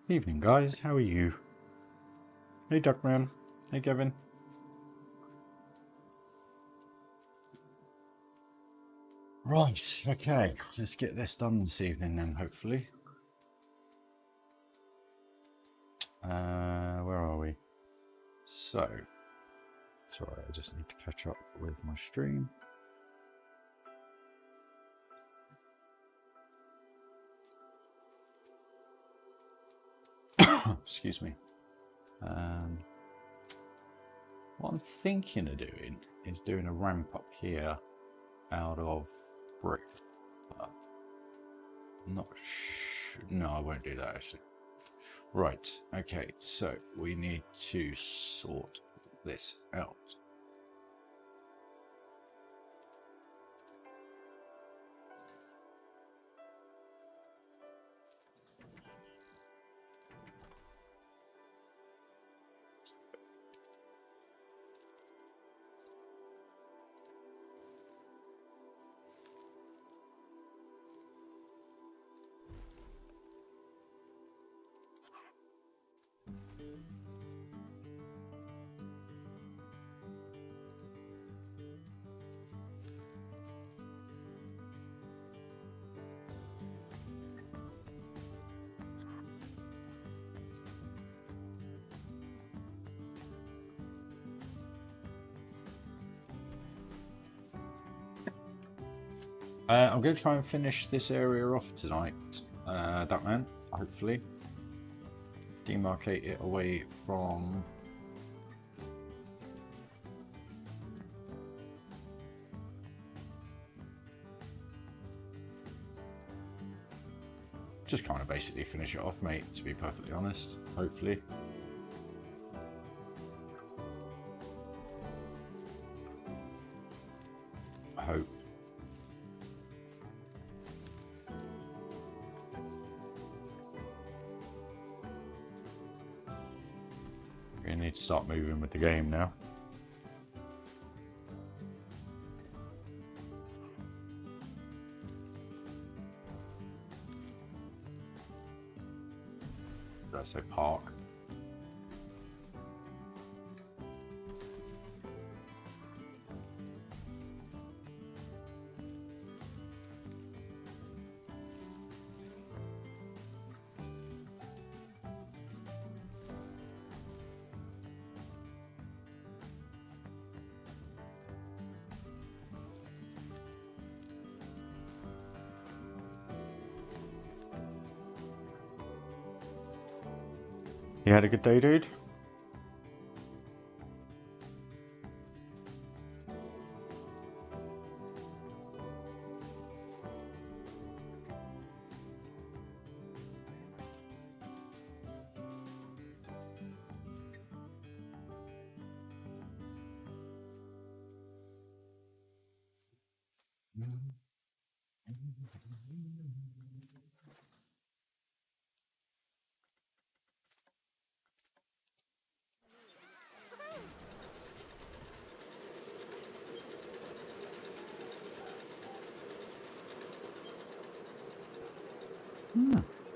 Evening, guys. How are you? Hey, Duckman. Hey, Kevin. Right, okay. Let's get this done this evening then, hopefully. Where are we? So, sorry, I just need to catch up with my stream. Excuse me. What I'm thinking of doing is doing a ramp up here out of brick. Not no, I won't do that actually. Right, okay, so we need to sort this out. I'm going to try and finish this area off tonight, Duckman, hopefully. Demarcate it away from... Just kind of basically finish it off, mate, to be perfectly honest, hopefully. I hope. We need to start moving with the game now. Did I say park? You had a good day, dude?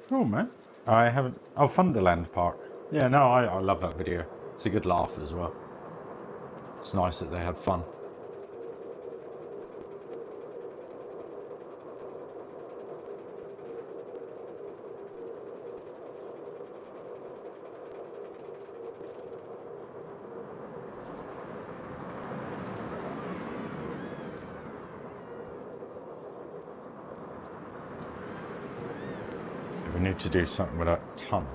Cool, man. I haven't... Oh, Thunderland Park. Yeah, no, I love that video. It's a good laugh as well. It's nice that they had fun. We need to do something with that tunnel.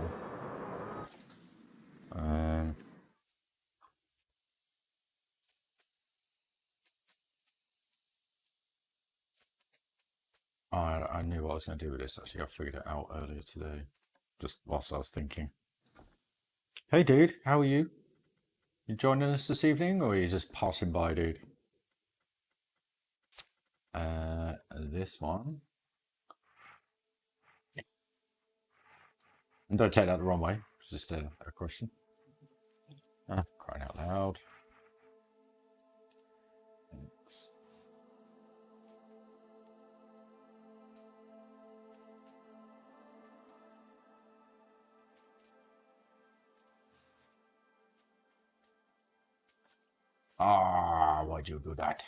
I knew what I was going to do with this, actually. I figured it out earlier today, just whilst I was thinking. Hey, dude, how are you? You joining us this evening, or are you just passing by, dude? This one. And don't take that the wrong way. It's just a question. Crying out loud. Thanks. Ah, why'd you do that?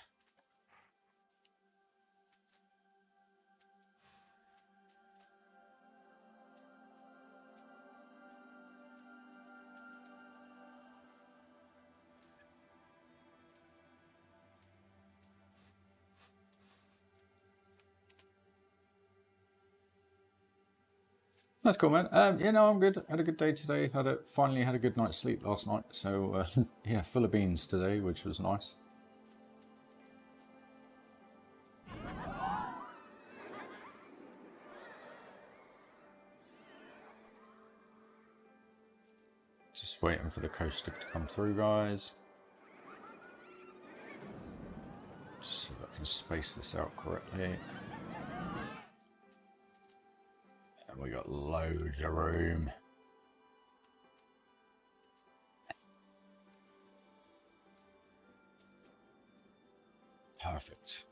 That's cool, man. Yeah, no, I'm good. Had a good day today. Finally had a good night's sleep last night. So yeah, full of beans today, which was nice. Just waiting for the coaster to come through, guys. Just so that I can space this out correctly. And we got loads of room. Perfect.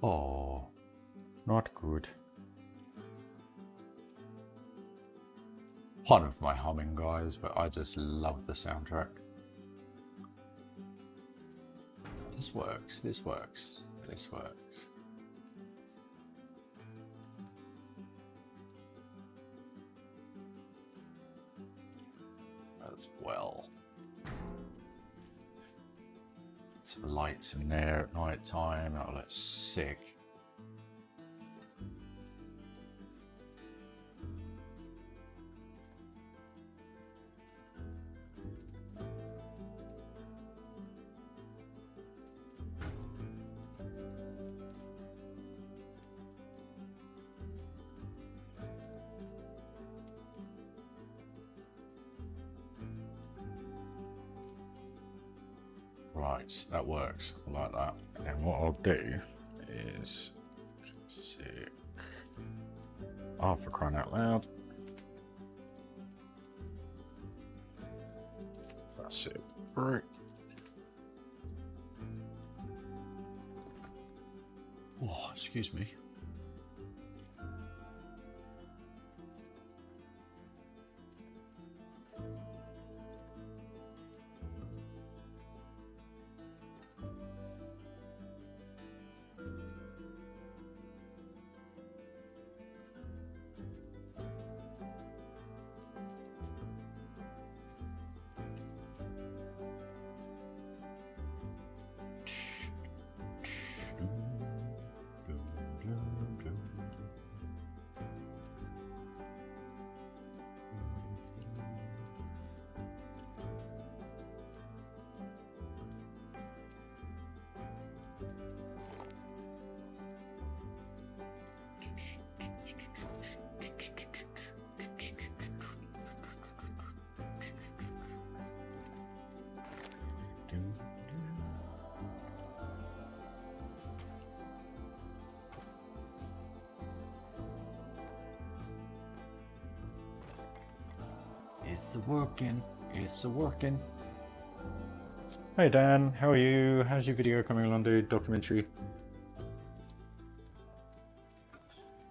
Oh, not good. Pardon for my humming, guys, but I just love the soundtrack. This works, this works, this works. As well. Some lights in there at night time. Oh, that's sick. Right, that works. I like that. And then what I'll do is sick. Oh, for crying out loud. That's it. Right. Oh, excuse me. It's working. It's working. Hey Dan, how are you? How's your video coming along, dude? Documentary.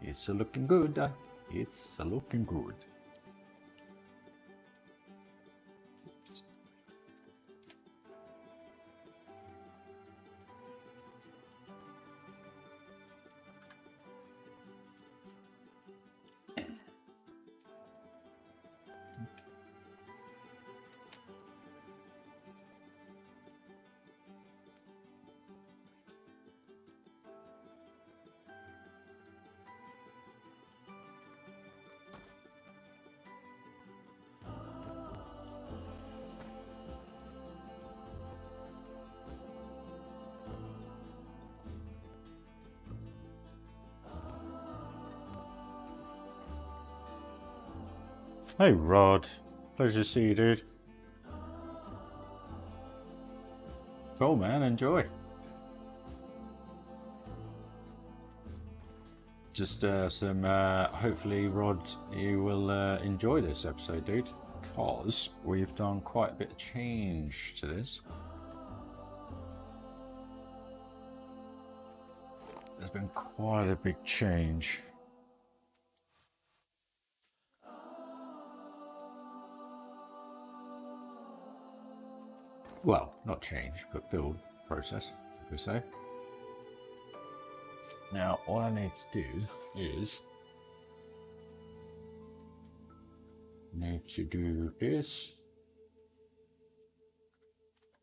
It's looking good. It's looking good. Hey Rod, pleasure to see you, dude. Cool, man, enjoy. just some. Hopefully, Rod, you will enjoy this episode, dude, because we've done quite a bit of change to this. There's been quite a big change. Well, not change, but build process, per se. Now, what I need to do is need to do this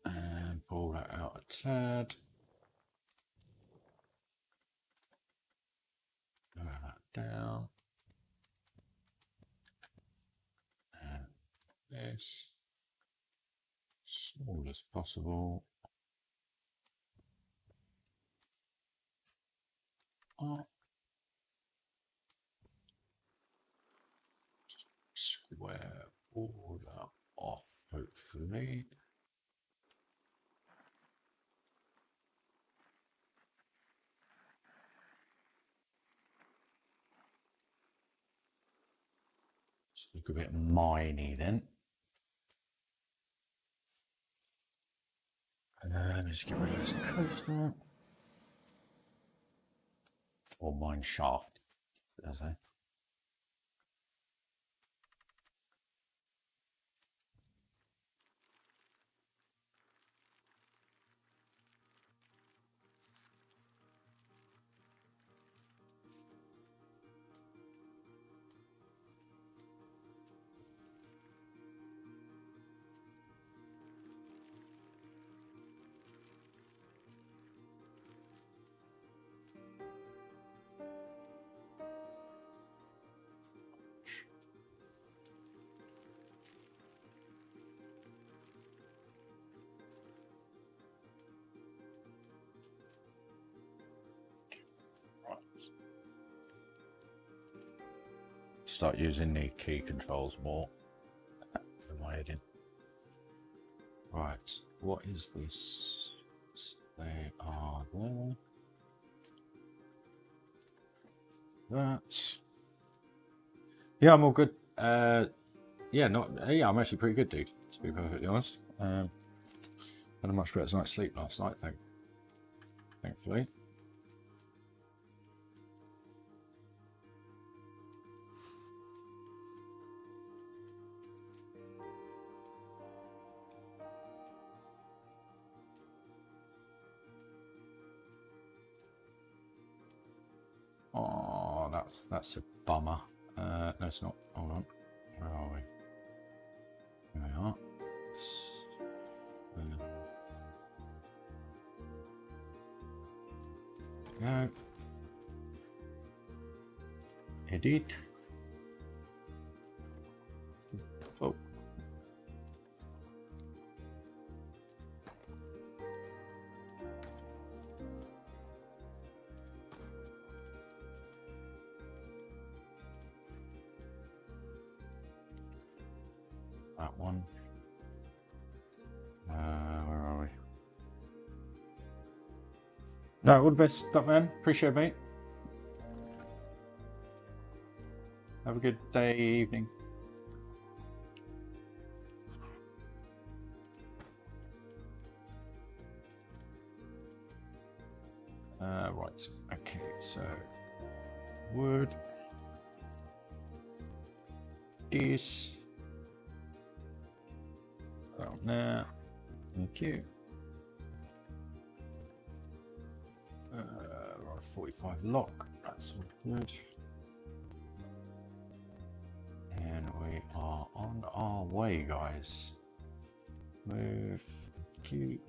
and pull that out a tad. Lower that down. And this small as possible. Up. Square all that off, hopefully. Just look a bit miney then. And then just get rid of this coaster. Or mine shaft, as I say. Start using the key controls more. Put my head in. Right, what is this? They are there. That's. Yeah, I'm all good. Yeah, I'm actually pretty good, dude. To be perfectly honest, had a much better night's sleep last night, thankfully. Oh, that's a bummer. No, it's not. Hold on. Where are we? Here we are. Go. Edit. Oh. That one. Where are we? No, all the best, man. Appreciate it, mate. Have a good day, evening. Right. Okay, so wood. This. Down there. Thank you. Right, 45 lock. That's all good. And we are on our way, guys. Move. Thank you.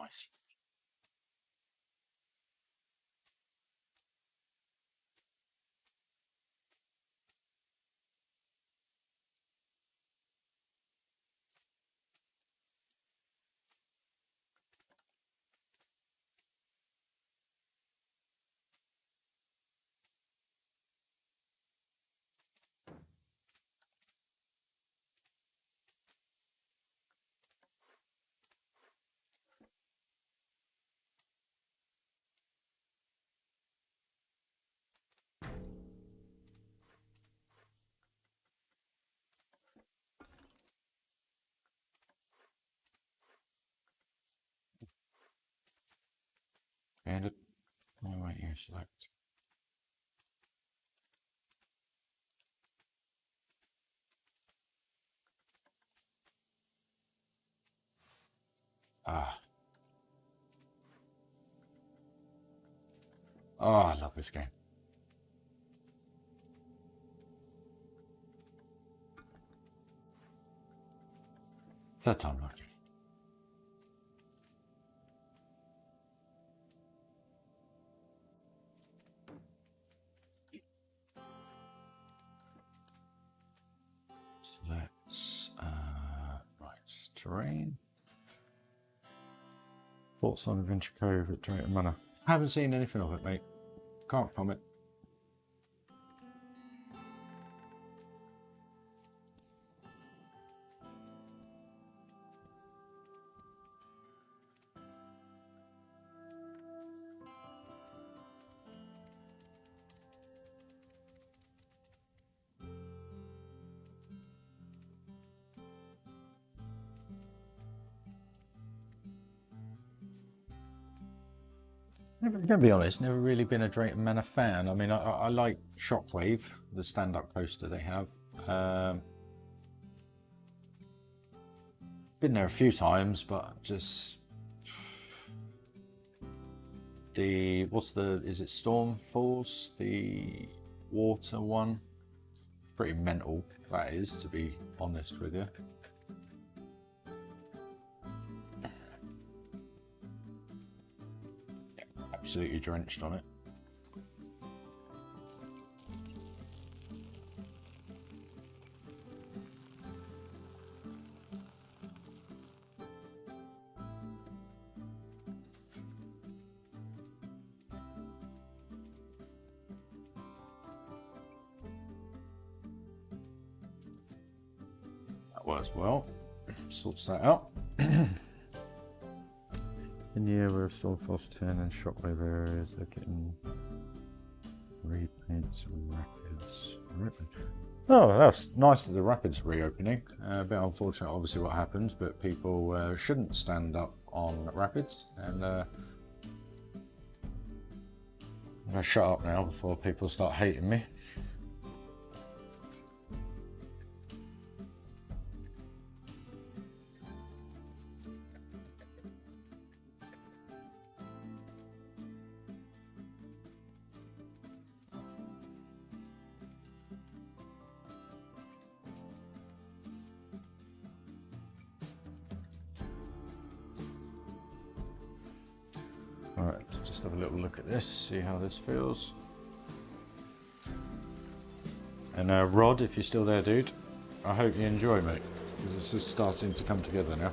Nice. And it. Oh, wait, you select. Ah. Oh, I love this game. Third time lucky. So let's, right, terrain. Thoughts on Adventure Cove at Drayton Manor. Haven't seen anything of it, mate. Can't comment. Gonna be honest, never really been a Drayton Manor fan. I mean, I like Shockwave, the stand-up coaster they have. Been there a few times, but just is it Storm Falls, the water one? Pretty mental that is, to be honest with you. Yeah, absolutely drenched on it. That works well. Sorts that out. In the area where Stormfrost 10 and Shockwave areas, they're getting repaints rapids. Oh, that's nice that the rapids are reopening. A bit unfortunate, obviously, what happened, but people shouldn't stand up on rapids. And I'm gonna shut up now before people start hating me. Alright, just have a little look at this, see how this feels. And Rod, if you're still there, dude, I hope you enjoy, mate, because this is starting to come together now.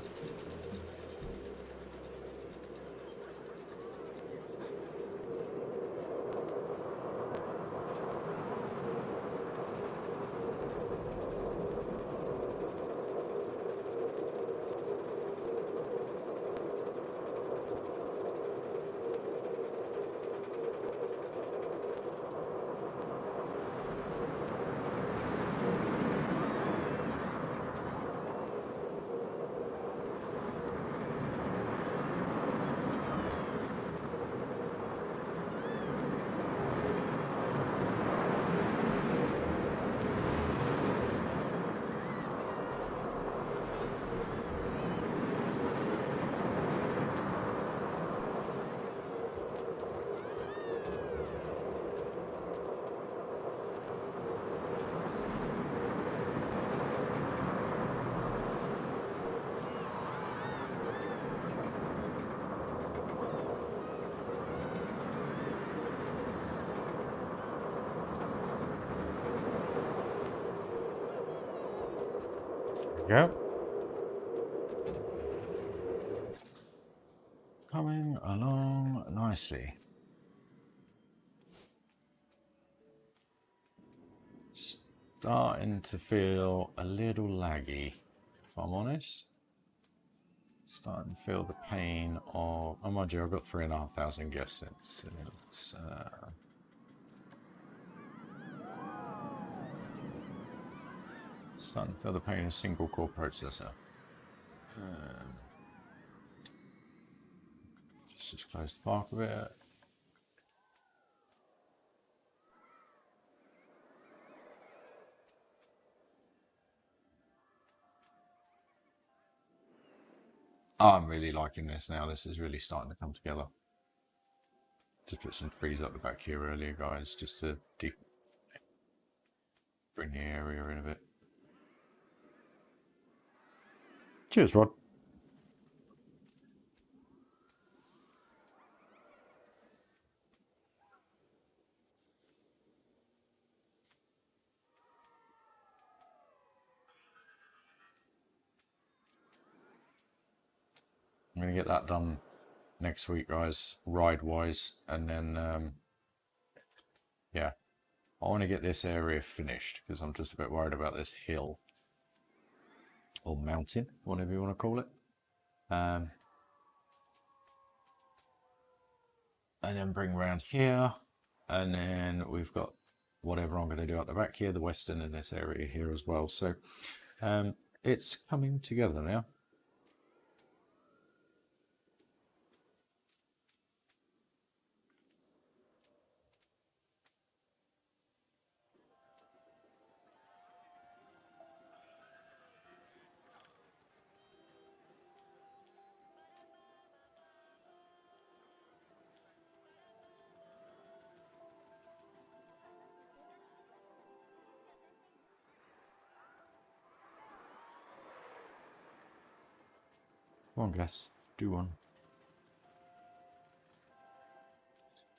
There we go. Coming along nicely. Starting to feel a little laggy, if I'm honest. Starting to feel the pain of... Oh, mind you, I've got 3,500 guesses. It's, starting to feel the pain of single core processor. Just close the park a bit. I'm really liking this now. This is really starting to come together. Just put some trees up the back here earlier, guys, just to bring the area in a bit. Cheers, Rod. I'm going to get that done next week, guys, ride-wise, and then, yeah, I want to get this area finished because I'm just a bit worried about this hill or mountain, whatever you want to call it. And then bring around here, and then we've got whatever I'm going to do at the back here, the western in this area here as well. So it's coming together now. Come on, guys, do one.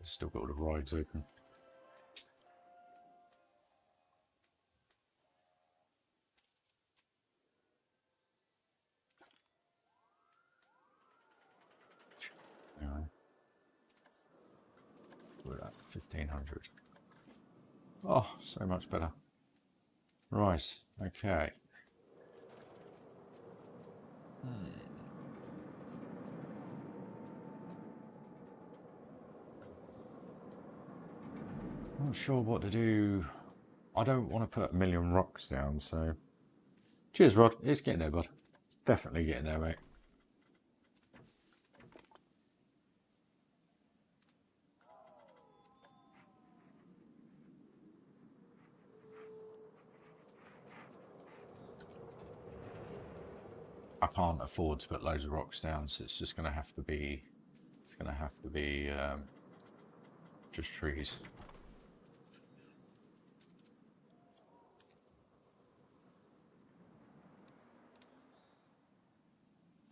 Still got all the rides open. Anyway, we're at 1,500. Oh, so much better. Right, okay. Not sure what to do. I don't want to put a million rocks down, so... Cheers, Rod. It's getting there, bud. Definitely getting there, mate. I can't afford to put loads of rocks down, so it's just going to have to be... It's going to have to be just trees.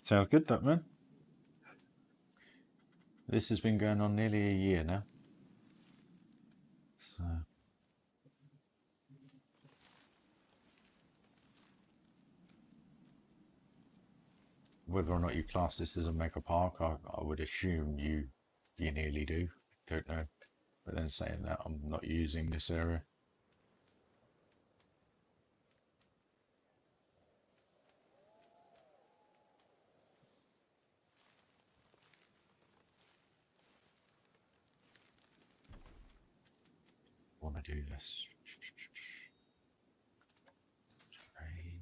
Sounds good, that man. This has been going on nearly a year now. So... Whether or not you class this as a mega park, I would assume you nearly do. Don't know. But then saying that, I'm not using this area. Want to do this. Train.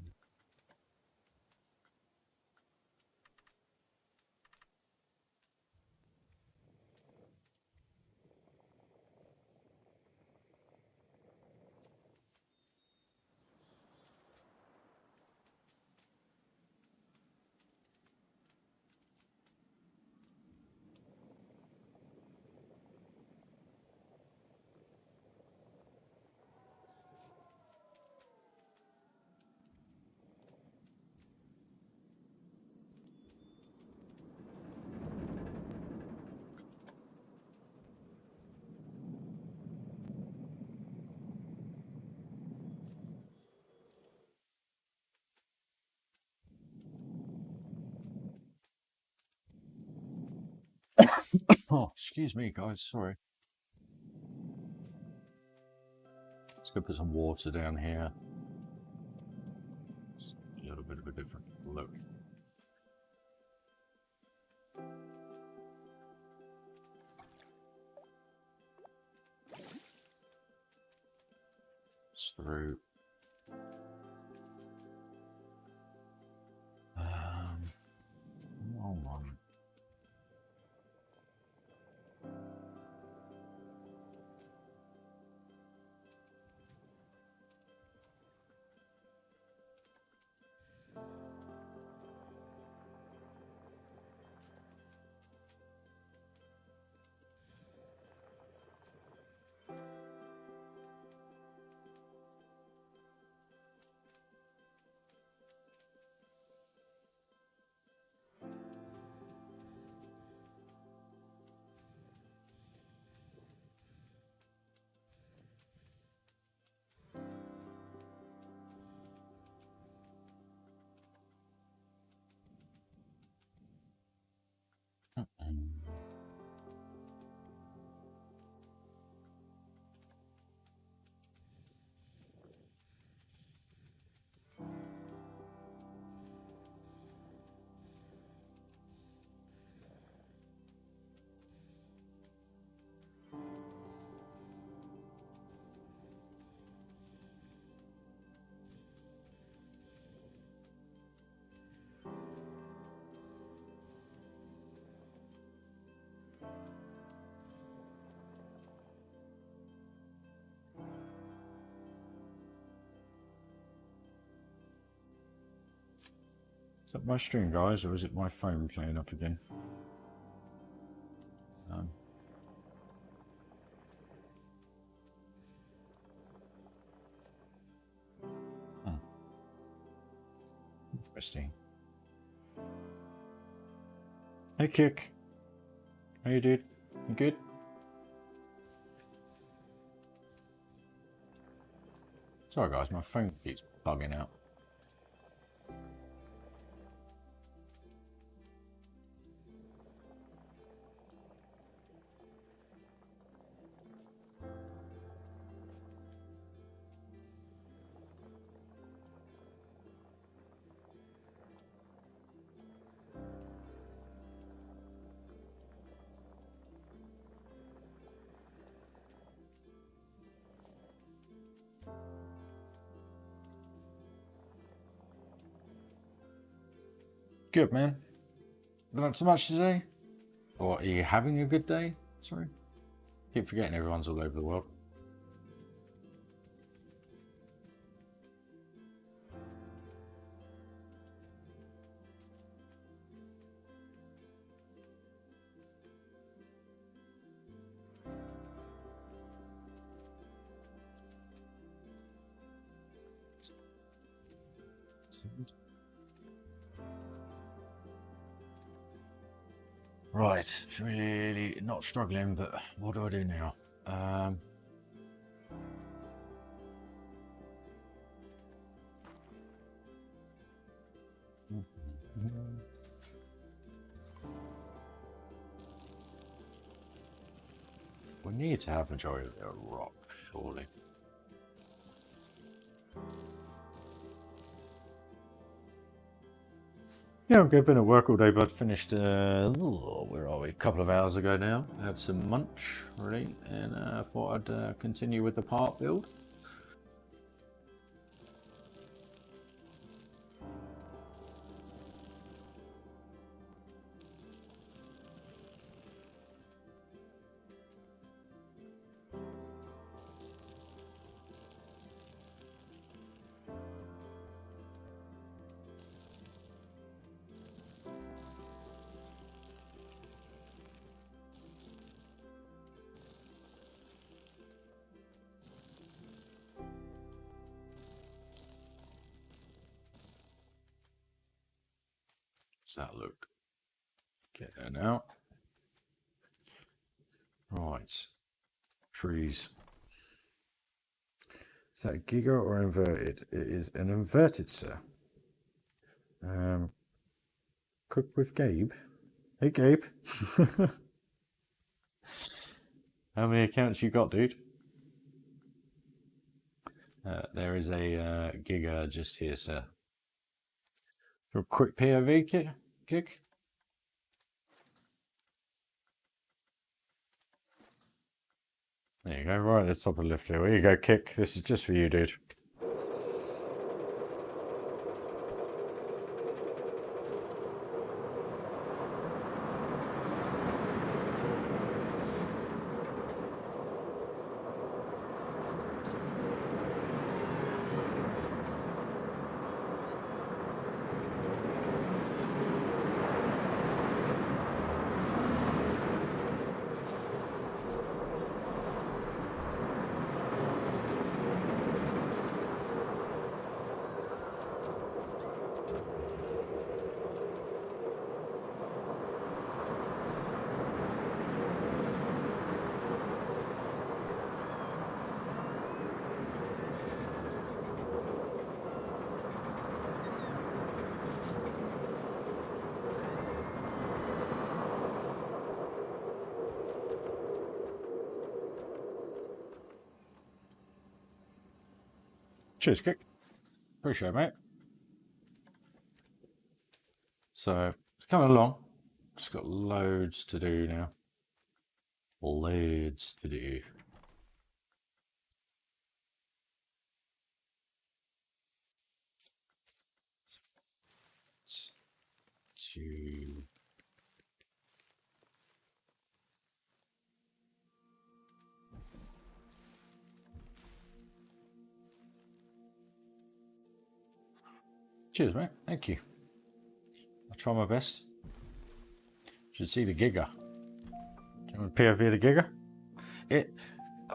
Oh, excuse me, guys. Sorry. Let's go put some water down here. It's a little bit of a different look. Through. Oh my. Is that my stream, guys, or is it my phone playing up again? Interesting. Hey, Kick. How you, dude? You good? Sorry, guys, my phone keeps bugging out. Good, man. Been up to much today? Or are you having a good day? Sorry. Keep forgetting everyone's all over the world. Right, really not struggling, but what do I do now? We need to have majority of the rock, surely. Yeah, I'm good. Been at work all day, but finished, where are we? A couple of hours ago now. Had some munch, really, and thought I'd continue with the part build. Does that look? Get that out. Right. Trees. Is that a giga or inverted? It is an inverted, sir. Cook with Gabe. Hey, Gabe. How many accounts you got, dude? There is a Giga just here, sir. For a quick POV kick? There you go, right at the top of the lift here. Here you go, Kick. This is just for you, dude. Cheers, Kick. Appreciate it, mate. So, it's coming along. It's got loads to do now. Loads to do. Cheers, mate. Thank you. I'll try my best. Should see the Giga. Do you want to POV the Giga?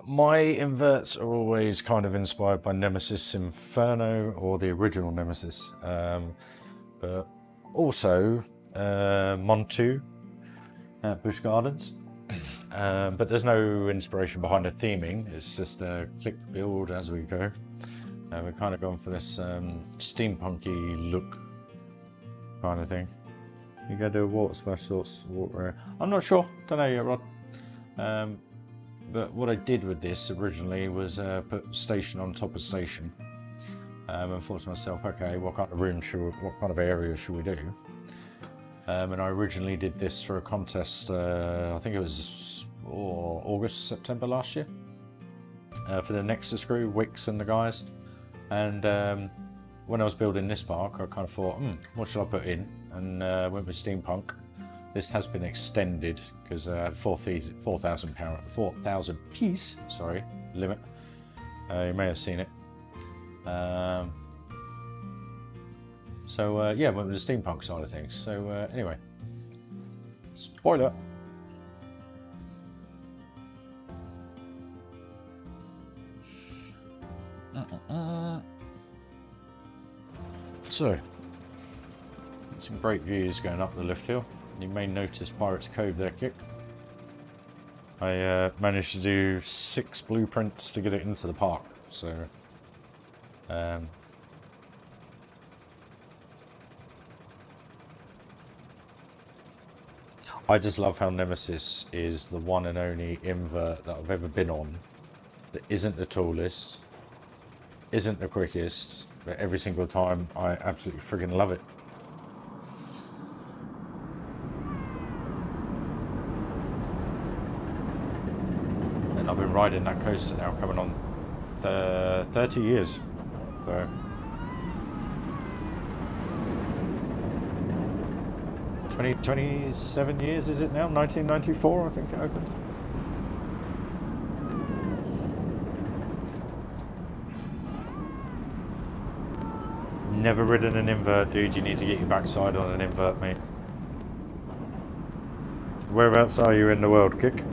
My inverts are always kind of inspired by Nemesis Inferno or the original Nemesis, but also Montu at Busch Gardens. But there's no inspiration behind the theming. It's just a click build as we go. We're kind of going for this steampunky look kind of thing. You go do a water splash sorts water. I'm not sure. Don't know yet, Rod. But what I did with this originally was put station on top of station. And thought to myself, okay, what kind of room what kind of area should we do? And I originally did this for a contest. I think it was August, September last year, for the Nexus crew, Wix and the guys. And when I was building this park, I kind of thought, what should I put in? And went with steampunk. This has been extended because I had 4,000 piece, limit. You may have seen it. Yeah, went with the steampunk side of things. So anyway, spoiler. So, some great views going up the lift hill. You may notice Pirates Cove there, Kick. I managed to do 6 blueprints to get it into the park, so I just love how Nemesis is the one and only invert that I've ever been on that isn't the tallest, isn't the quickest, but every single time I absolutely friggin' love it. And I've been riding that coaster now coming on 30 years. So 27 years is it now? 1994 I think it opened. Never ridden an invert, dude. You need to get your backside on an invert, mate. Whereabouts are you in the world, Kick?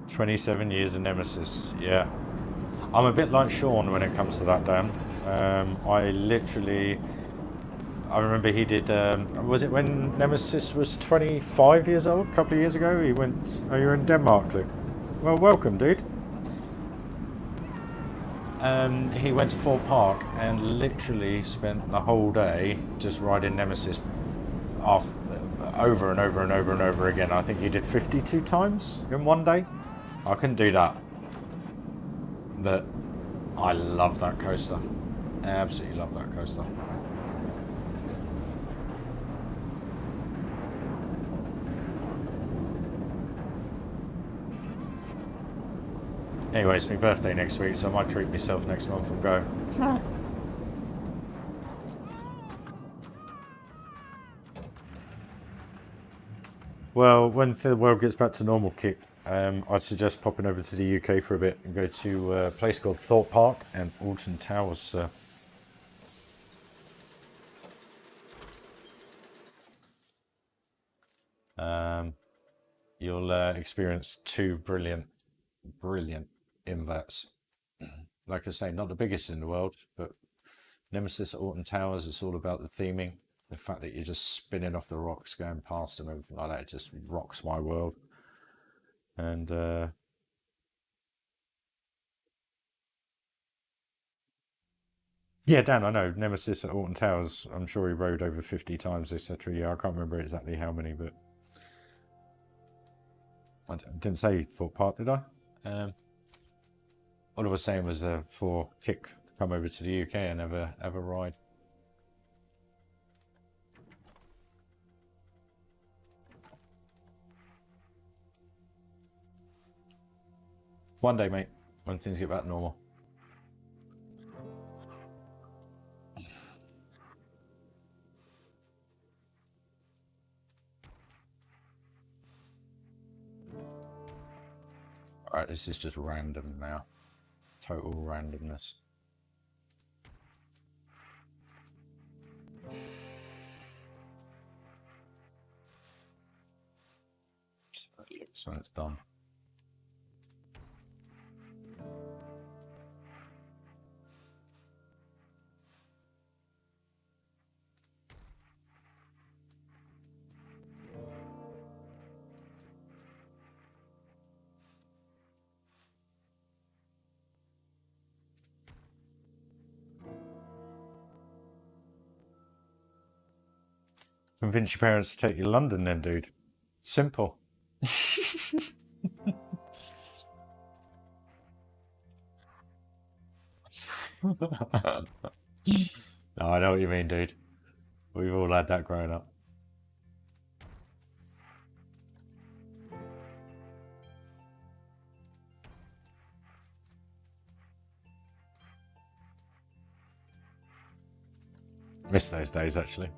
"27 years of Nemesis." Yeah, I'm a bit like Sean when it comes to that, Dan. I remember he did, was it when Nemesis was 25 years old, a couple of years ago? He went, oh, you're in Denmark, Luke. Well, welcome, dude. He went to Fort Park and literally spent the whole day just riding Nemesis off over and over and over and over again. I think he did 52 times in one day. I couldn't do that. But I love that coaster. Absolutely love that coaster. Anyway, it's my birthday next week, so I might treat myself next month and go. Well, when the world gets back to normal, Kit, I'd suggest popping over to the UK for a bit and go to a place called Thorpe Park and Alton Towers. You'll experience two brilliant inverts. Like I say, not the biggest in the world, but Nemesis at Alton Towers, it's all about the theming. The fact that you're just spinning off the rocks, going past them, everything like that, it just rocks my world. And yeah, Dan, I know Nemesis at Alton Towers. I'm sure he rode over 50 times, etc. Yeah, I can't remember exactly how many, but I didn't say Thorpe Park, did I? All I was saying was for Kick to come over to the UK and have a ride. One day, mate, when things get back to normal. Alright, this is just random now. Total randomness. So it looks when it's done. Convince your parents to take you to London then, dude. Simple. No, I know what you mean, dude. We've all had that growing up. Miss those days, actually.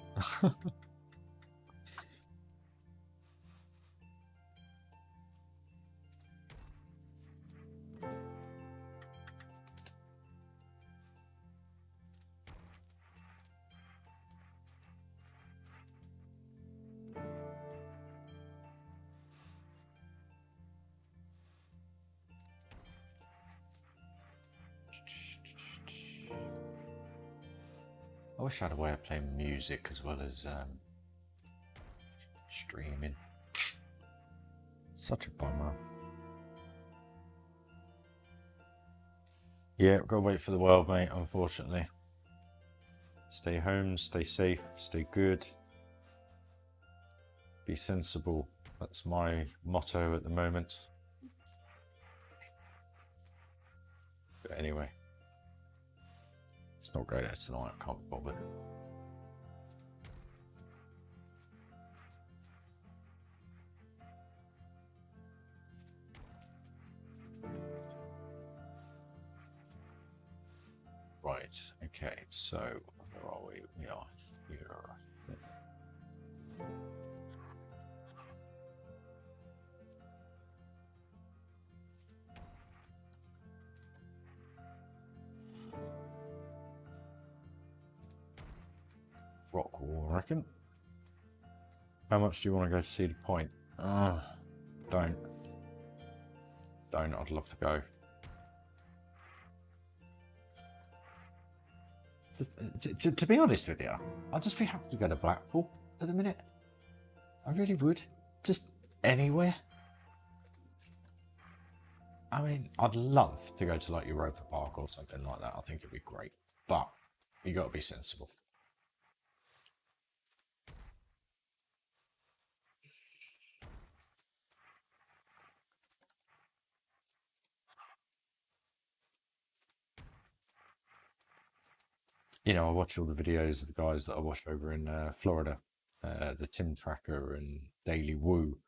I wish I had a way of playing music as well as streaming. Such a bummer. Yeah, gotta wait for the world, mate, unfortunately. Stay home, stay safe, stay good. Be sensible. That's my motto at the moment. But anyway. It's not great out tonight, I can't be bothered. Right, okay, so where are we? We are here. Rock wall, I reckon. How much do you want to go to see the point? Don't. I'd love to go. To be honest with you, I'd just be happy to go to Blackpool at the minute. I really would. Just anywhere. I mean, I'd love to go to like Europa Park or something like that. I think it'd be great, but you got to be sensible. You know, I watch all the videos of the guys that I watch over in Florida, the Tim Tracker and Daily Woo,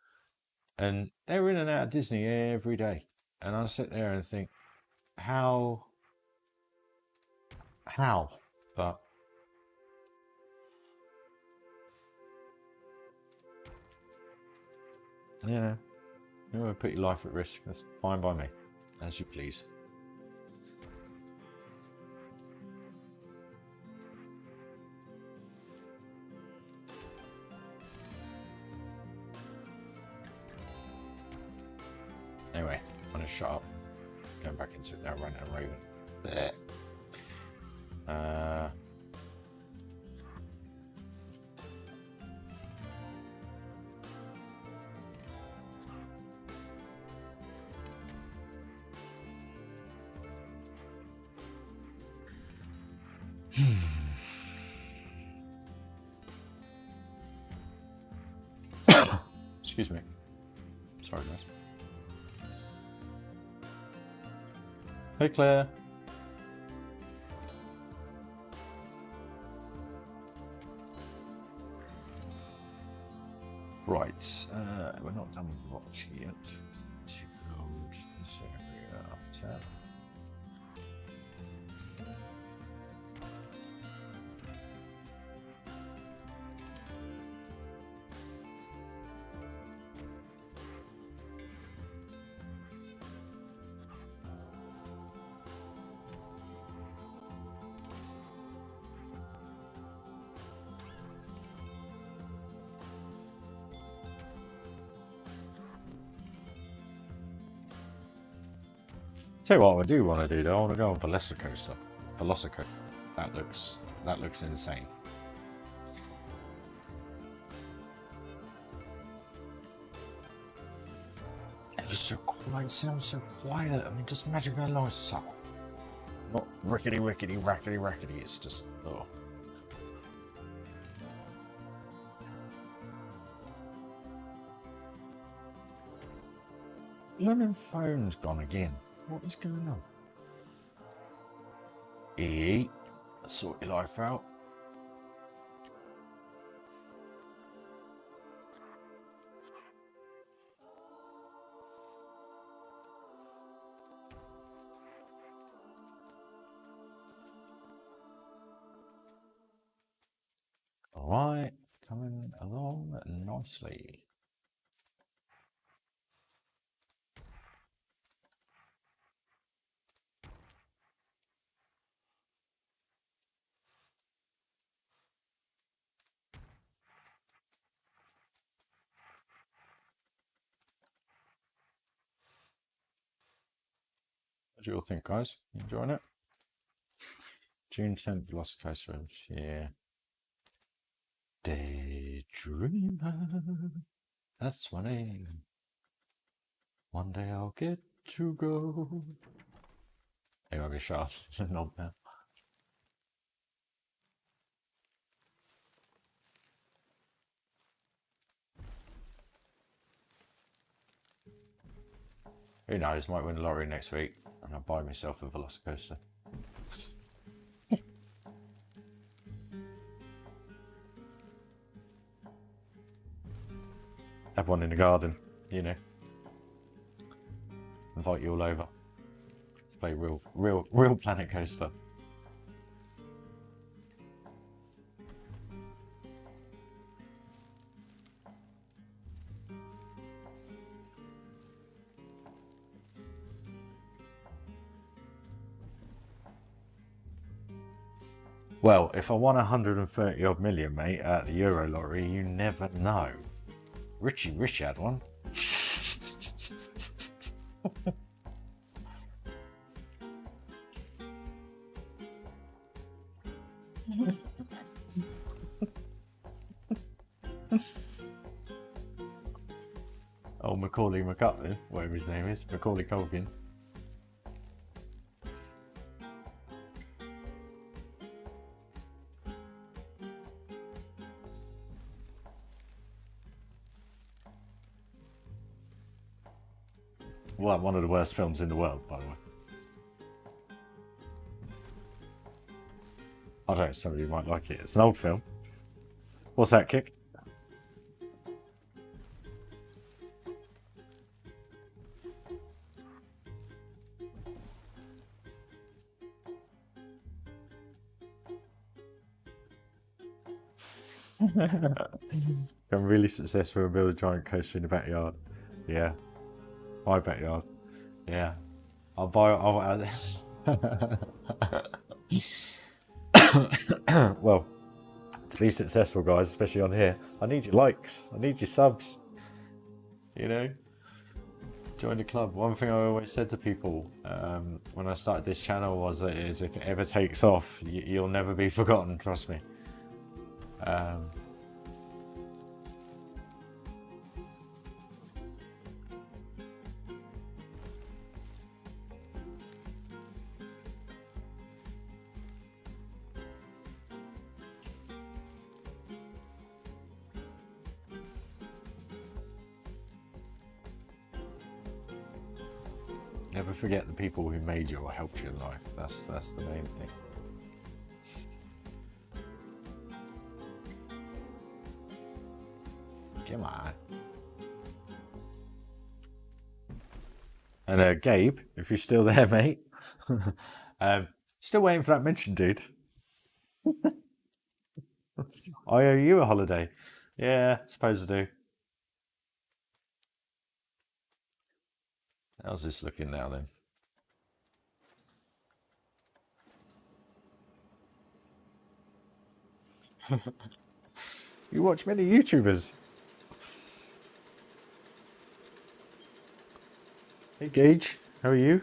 and they're in and out of Disney every day. And I sit there and think, how? But yeah, you want to put your life at risk. That's fine by me, as you please. Anyway, I'm gonna shut up. Going back into it now, ranting and raving. Blech. Excuse me. Sorry, guys. Hey, Claire. Right, we're not done with watch yet. To load this area up to. Tell you what I do want to do though, I want to go on Velocicoaster. Velocicoaster. That looks insane. It's so quiet, it sounds so quiet. I mean, just imagine going along so. Not rickety, rackety. It's just, oh. Lemon phone's gone again. What is going on? Eat. Sort your life out. Alright, coming along nicely. What do you all think, guys? You enjoying it? June 10th, Velocicoaster, yeah. Daydreamer, that's my name. One day I'll get to go. Hey, I'll be shot. Not now. Who knows, might win the lottery next week and I'll buy myself a Velocicoaster. Have one in the garden, you know. Invite you all over. Play real Planet Coaster. Well, if I won 130 odd million, mate, at the Euro lottery, you never know. Richie Rich had one. Oh, Macaulay McCutlin, whatever his name is, Macaulay Culkin. Well, one of the worst films in the world, by the way. I don't know, some of you might like it. It's an old film. What's that, Kick? I'm really successful and build a giant coaster in the backyard. Yeah. My backyard. Yeah. I'll buy. Well, to be successful, guys, especially on here, I need your likes. I need your subs. You know? Join the club. One thing I always said to people when I started this channel was that if it ever takes off, you'll never be forgotten, trust me. Never forget the people who made you or helped you in life. That's the main thing. Come on. And Gabe, if you're still there, mate. Still waiting for that mention, dude. I owe you a holiday. Yeah, suppose I do. How's this looking now then? You watch many YouTubers. Hey Gage, how are you?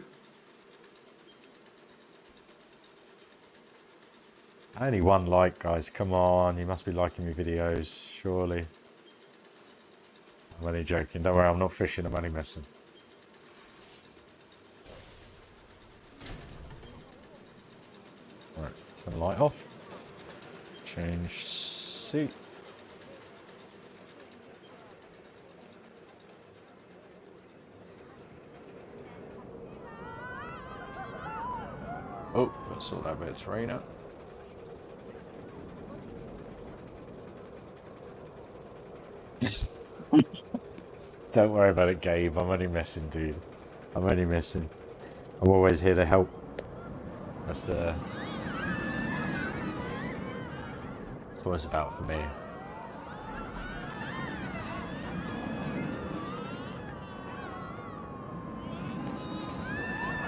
Only one like, guys. Come on, you must be liking my videos, surely. I'm only joking. Don't worry, I'm not fishing. I'm only messing. Right, turn the light off. Change seat. Oh, let's sort that bit of terrain out. Don't worry about it, Gabe. I'm only messing, dude. I'm only messing. I'm always here to help. That's what it's about for me.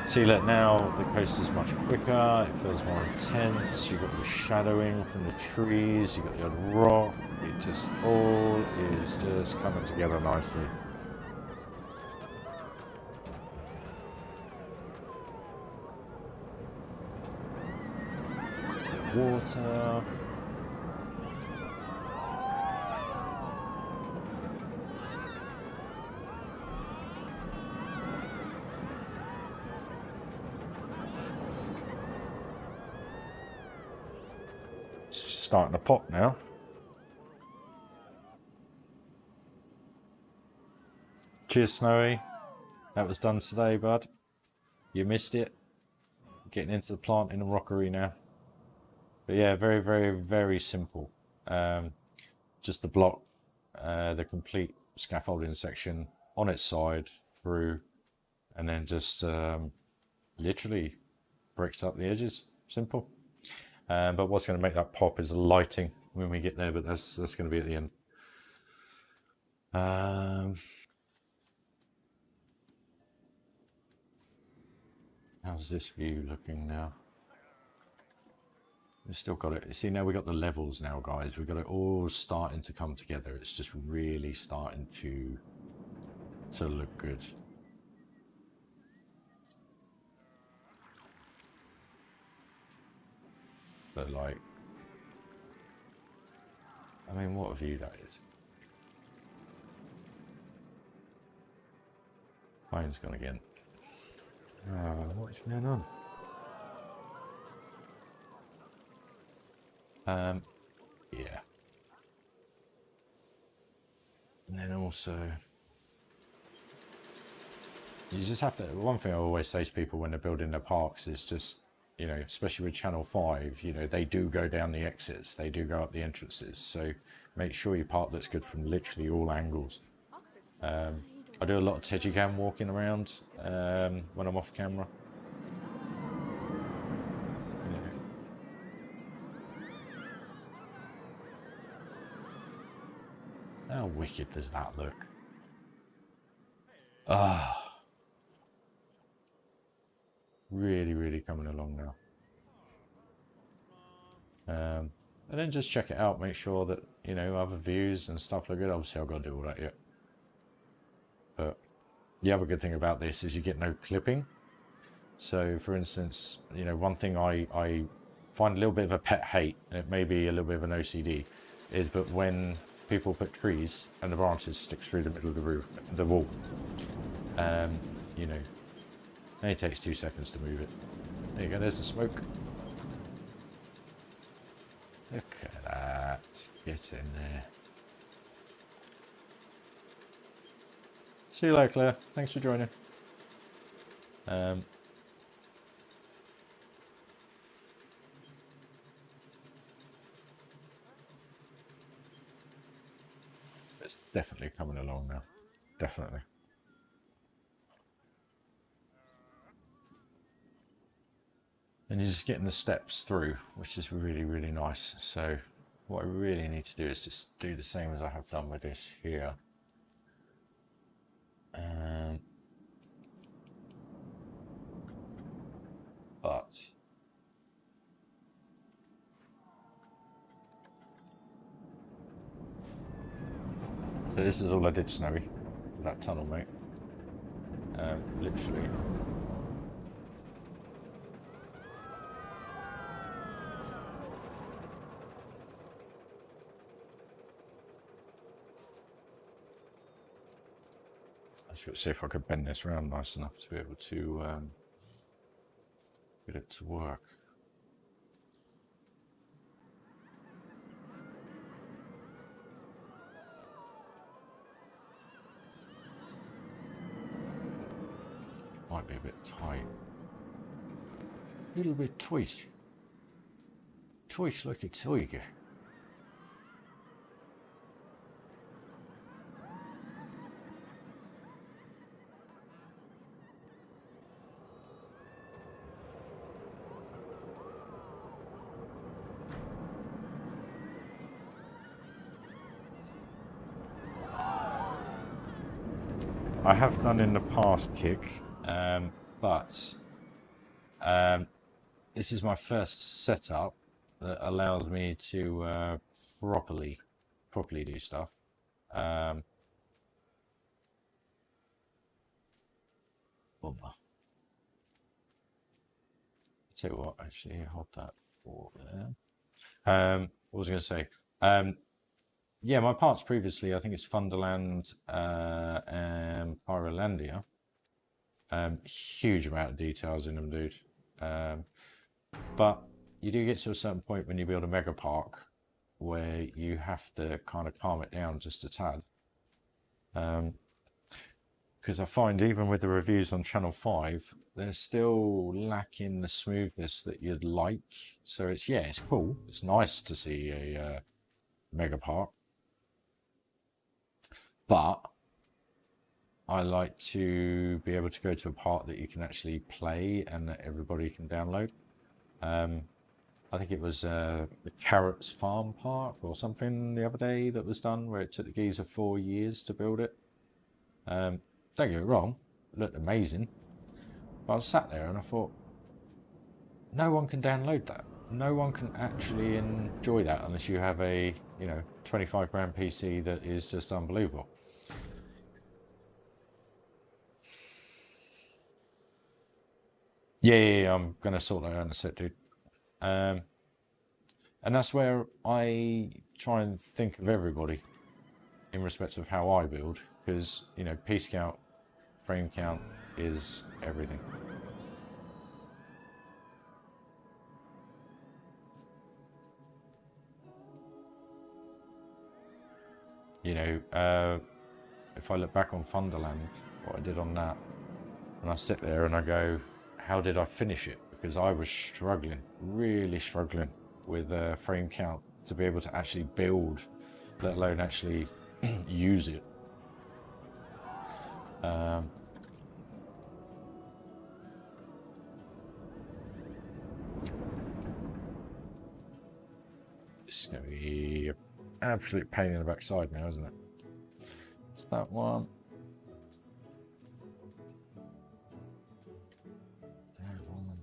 See, look, now the coast is much quicker. It feels more intense. You've got the shadowing from the trees. You've got the odd rock. It just all is just coming together nicely. Water. It's starting to pop now. Cheers, Snowy. That was done today, bud. You missed it. Getting into the plant in the rockery now. But yeah, very, very, very simple. Just the block, the complete scaffolding section on its side through, and then just literally bricks up the edges. Simple. But what's going to make that pop is the lighting when we get there, but that's going to be at the end. How's this view looking now? We've still got it. See, now we've got the levels now, guys. We've got it all starting to come together. It's just really starting to look good. But like, I mean, what a view that is. Phone's gone again. What is going on? Yeah. And then also, you just have to. One thing I always say to people when they're building their parks is just, you know, especially with Channel 5, you know, they do go down the exits, they do go up the entrances. So make sure your park looks good from literally all angles. I do a lot of Tejicam walking around when I'm off camera. Yeah. How wicked does that look? Ah, really, really coming along now. And then just check it out, make sure that, you know, other views and stuff look good. Obviously, I've got to do all that yet. But the other good thing about this is you get no clipping. So, for instance, you know, one thing I find a little bit of a pet hate, and it may be a little bit of an OCD, is but when people put trees and the branches stick through the middle of the roof, the wall, you know, it only takes 2 seconds to move it. There you go, there's the smoke. Look at that. Get in there. See you later, Claire. Thanks for joining. It's definitely coming along now. Definitely. And you're just getting the steps through, which is really, really nice. So what I really need to do is just do the same as I have done with this here. But so this is all I did, Snowy, that tunnel, mate. Literally. I should see if I could bend this around nice enough to be able to get it to work. Might be a bit tight. A little bit tight. Tight like a tiger. I have done in the past, Kick, but this is my first setup that allows me to properly do stuff. Bummer. Tell you what, actually, hold that for there. What was I going to say? Yeah, my parts previously, I think it's Thunderland and Pyrolandia. Huge amount of details in them, dude. But you do get to a certain point when you build a mega park where you have to kind of calm it down just a tad. Because I find even with the reviews on Channel 5, they're still lacking the smoothness that you'd like. So it's, yeah, it's cool. It's nice to see a mega park. But I like to be able to go to a park that you can actually play and that everybody can download. I think it was the Carrots Farm Park or something the other day that was done where it took the geezer 4 years to build it. Don't get me wrong, it looked amazing. But I sat there and I thought, no one can download that. No one can actually enjoy that unless you have a, you know, 25 grand PC that is just unbelievable. Yeah, I'm gonna sort that out in a sec, dude. And that's where I try and think of everybody in respect of how I build, because, you know, piece count, frame count is everything. You know, if I look back on Thunderland, what I did on that, And I sit there and I go, how did I finish it? Because I was struggling, really struggling with frame count to be able to actually build, let alone actually use it. It's going to be an absolute pain in the backside now, isn't it? It's that one. That one.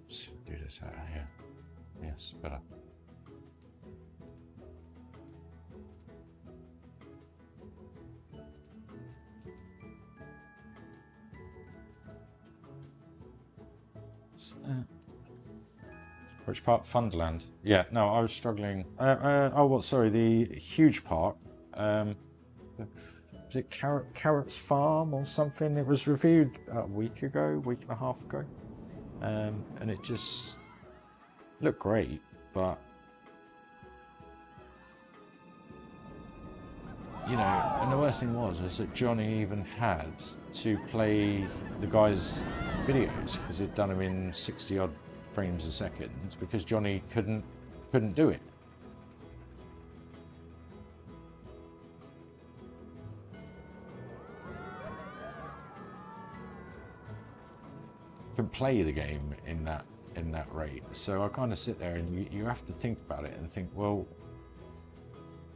Let's do this out of here. Yes, better. What's that? Which part? Funderland. Yeah, no, I was struggling. Oh, well, sorry, the huge part. Was it Carrot's Farm or something? It was reviewed a week and a half ago. And it just looked great, but you know, and the worst thing was that Johnny even had to play the guy's videos because he'd done them in 60 odd frames a second because Johnny couldn't do it. Couldn't play the game in that rate. So I kind of sit there and you have to think about it and think, well,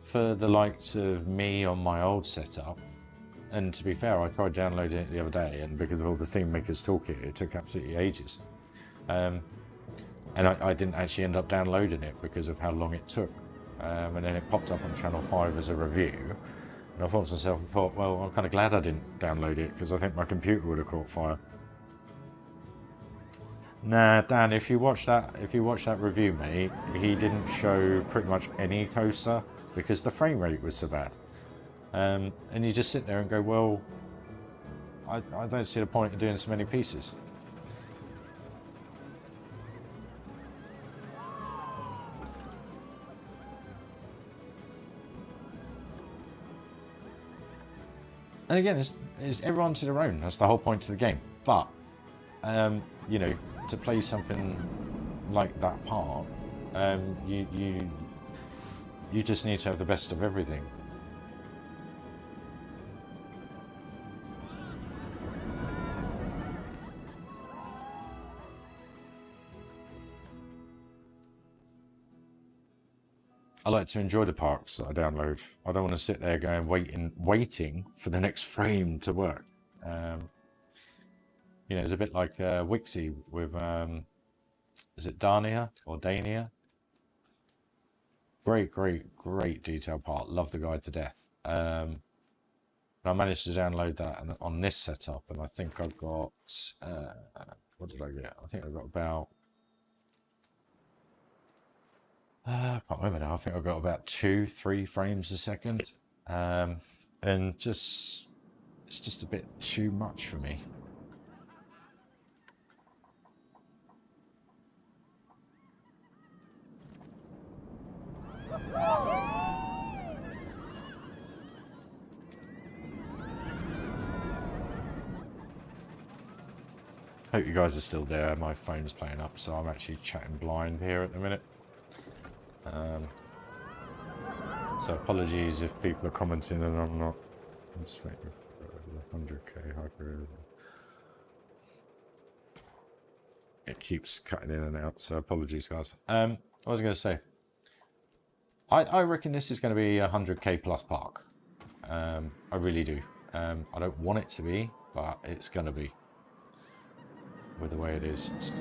for the likes of me on my old setup, and to be fair, I tried downloading it the other day, and because of all the Theme Makers Toolkit, it took absolutely ages. And I didn't actually end up downloading it because of how long it took. And then it popped up on Channel 5 as a review. And I thought to myself, well, I'm kind of glad I didn't download it because I think my computer would have caught fire. Nah, Dan, if you watch that review, mate, he didn't show pretty much any coaster because the frame rate was so bad. And you just sit there and go, well, I don't see the point of doing so many pieces. And again, it's everyone to their own. That's the whole point of the game. But, you know, to play something like that part, you just need to have the best of everything. I like to enjoy the parks that I download. I don't want to sit there going waiting for the next frame to work. You know, it's a bit like Wixie with, is it Dania or Dania? Great detail part. Love the guy to death. And I managed to download that on this setup, and I think I've got, what did I get? I think I've got about, I can't remember now. I think I've got about 2-3 frames a second. And it's just a bit too much for me. Hope you guys are still there. My phone's playing up, so I'm actually chatting blind here at the minute. So apologies if people are commenting and I'm not. I'm just waiting for 100k hyper. It keeps cutting in and out, so apologies, guys. What was I going to say? I reckon this is going to be a 100k plus park. I really do. I don't want it to be, but it's going to be. With the way it is, so.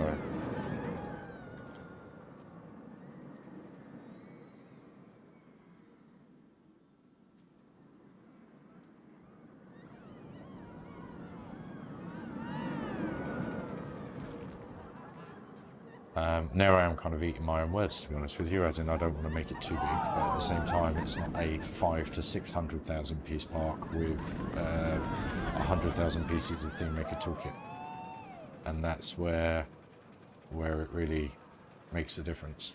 Now I am kind of eating my own words, to be honest with you, as in I don't want to make it too big, but at the same time it's not a 500,000 to 600,000 piece park with 100,000 pieces of Theme Maker Toolkit. And that's where it really makes a difference.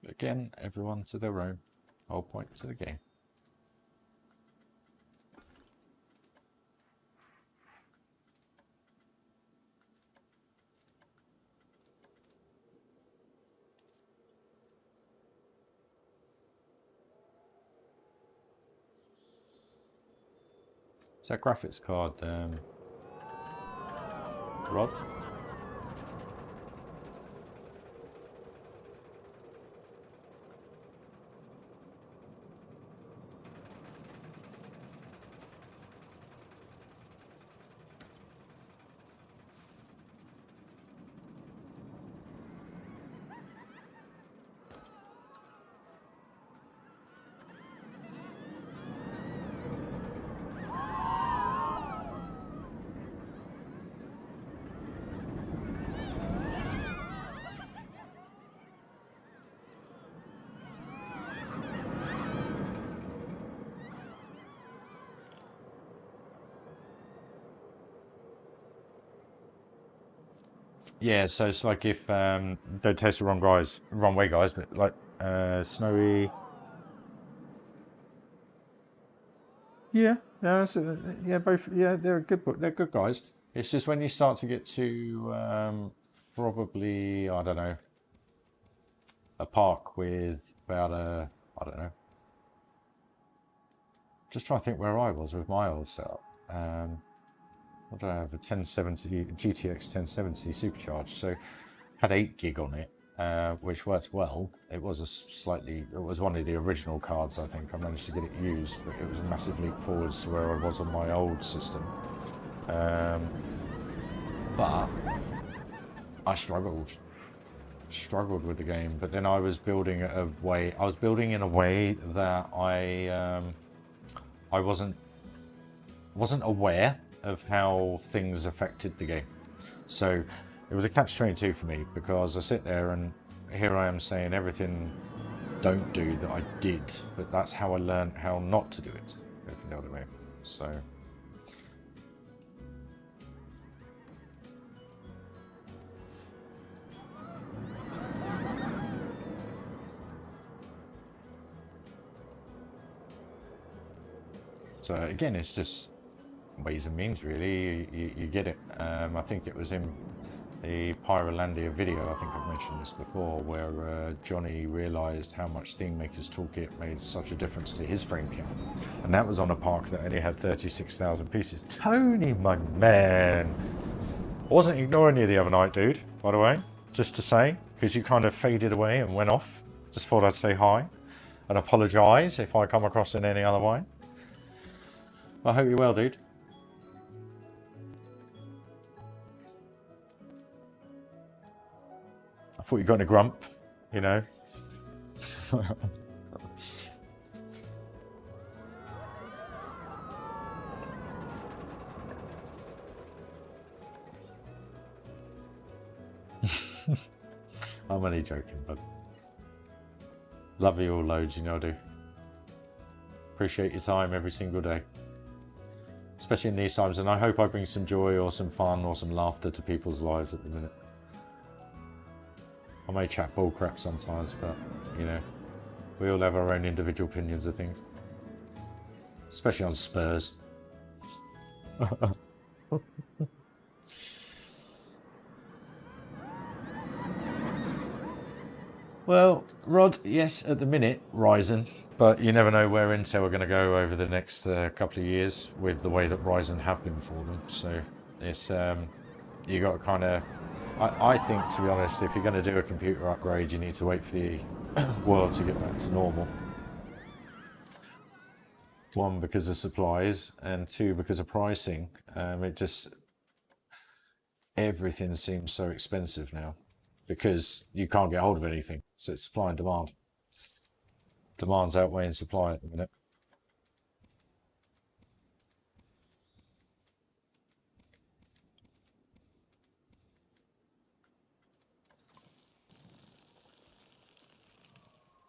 Again, everyone to their own. Whole point to the game. Is that graphics card, Rod? Yeah, so it's like if don't taste the wrong way, guys, but like snowy. Yeah, yeah, yeah, both. Yeah, they're good. They're good guys. It's just when you start to get to probably I don't know a park with about a I don't know. Just trying to think where I was with my old setup. What do I have? A 1070 GTX 1070 supercharged. So had 8 gig on it, which worked well. It was it was one of the original cards. I think I managed to get it used, but it was a massive leap forwards to where I was on my old system. But I struggled with the game. But then I was building in a way that I wasn't aware of how things affected the game. So it was a catch-22 for me, because I sit there and here I am saying everything don't do that I did, but that's how I learned how not to do it, if you know what I mean. So again, it's just ways and means, really. You get it. I think it was in the Pyrolandia video, I think I've mentioned this before, where Johnny realised how much ThemeMaker's Toolkit made such a difference to his frame count. And that was on a park that only had 36,000 pieces. Tony, my man! I wasn't ignoring you the other night, dude, by the way, just to say, because you kind of faded away and went off. Just thought I'd say hi and apologise if I come across in any other way. I hope you're well, dude. I thought you got in a grump, you know. I'm only joking, but love you all loads, you know I do. Appreciate your time every single day, especially in these times, and I hope I bring some joy or some fun or some laughter to people's lives at the minute. I may chat bullcrap sometimes, but you know, we all have our own individual opinions of things, especially on Spurs. Well, Rod, yes, at the minute, Ryzen, but you never know where Intel are going to go over the next couple of years with the way that Ryzen have been for them. So it's you got to kind of. I think, to be honest, if you're going to do a computer upgrade, you need to wait for the world to get back to normal. One, because of supplies, and two, because of pricing. Everything seems so expensive now because you can't get hold of anything. So it's supply and demand. Demand's outweighing supply at the minute.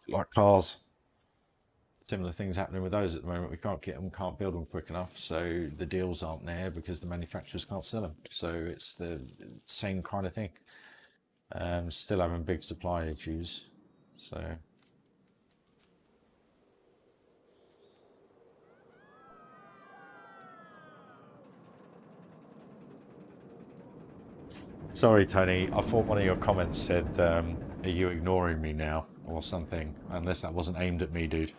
Like cars. Similar things happening with those at the moment. We can't get them, can't build them quick enough, so the deals aren't there because the manufacturers can't sell them. So it's the same kind of thing. Still having big supply issues. So Sorry, Tony. I thought one of your comments said, "Are you ignoring me now?" or something. Unless that wasn't aimed at me, dude.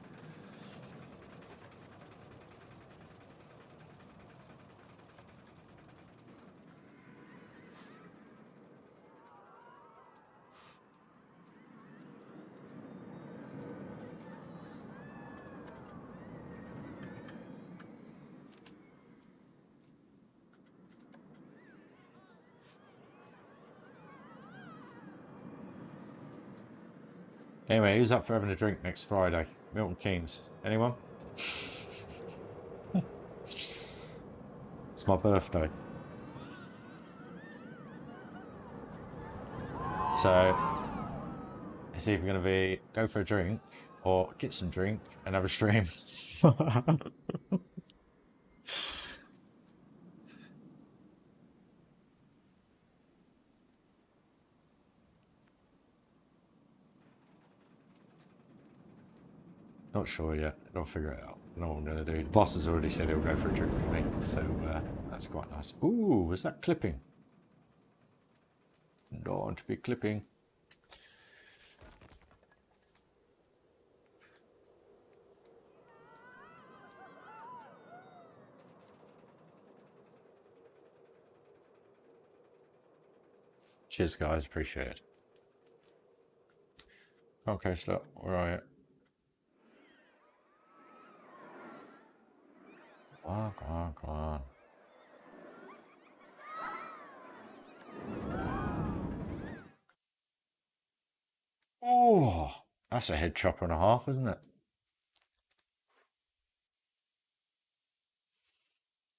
Anyway, who's up for having a drink next Friday? Milton Keynes. Anyone? It's my birthday. So, it's either going to be go for a drink or get some drink and have a stream. Not sure yet. I'll figure it out. I know what I'm going to do. The boss has already said he'll go for a drink with me, so that's quite nice. Ooh, is that clipping? Don't be clipping. Cheers, guys. Appreciate it. Okay, stop. Where are you? Come on, come on. Oh, that's a head chopper and a half, isn't it?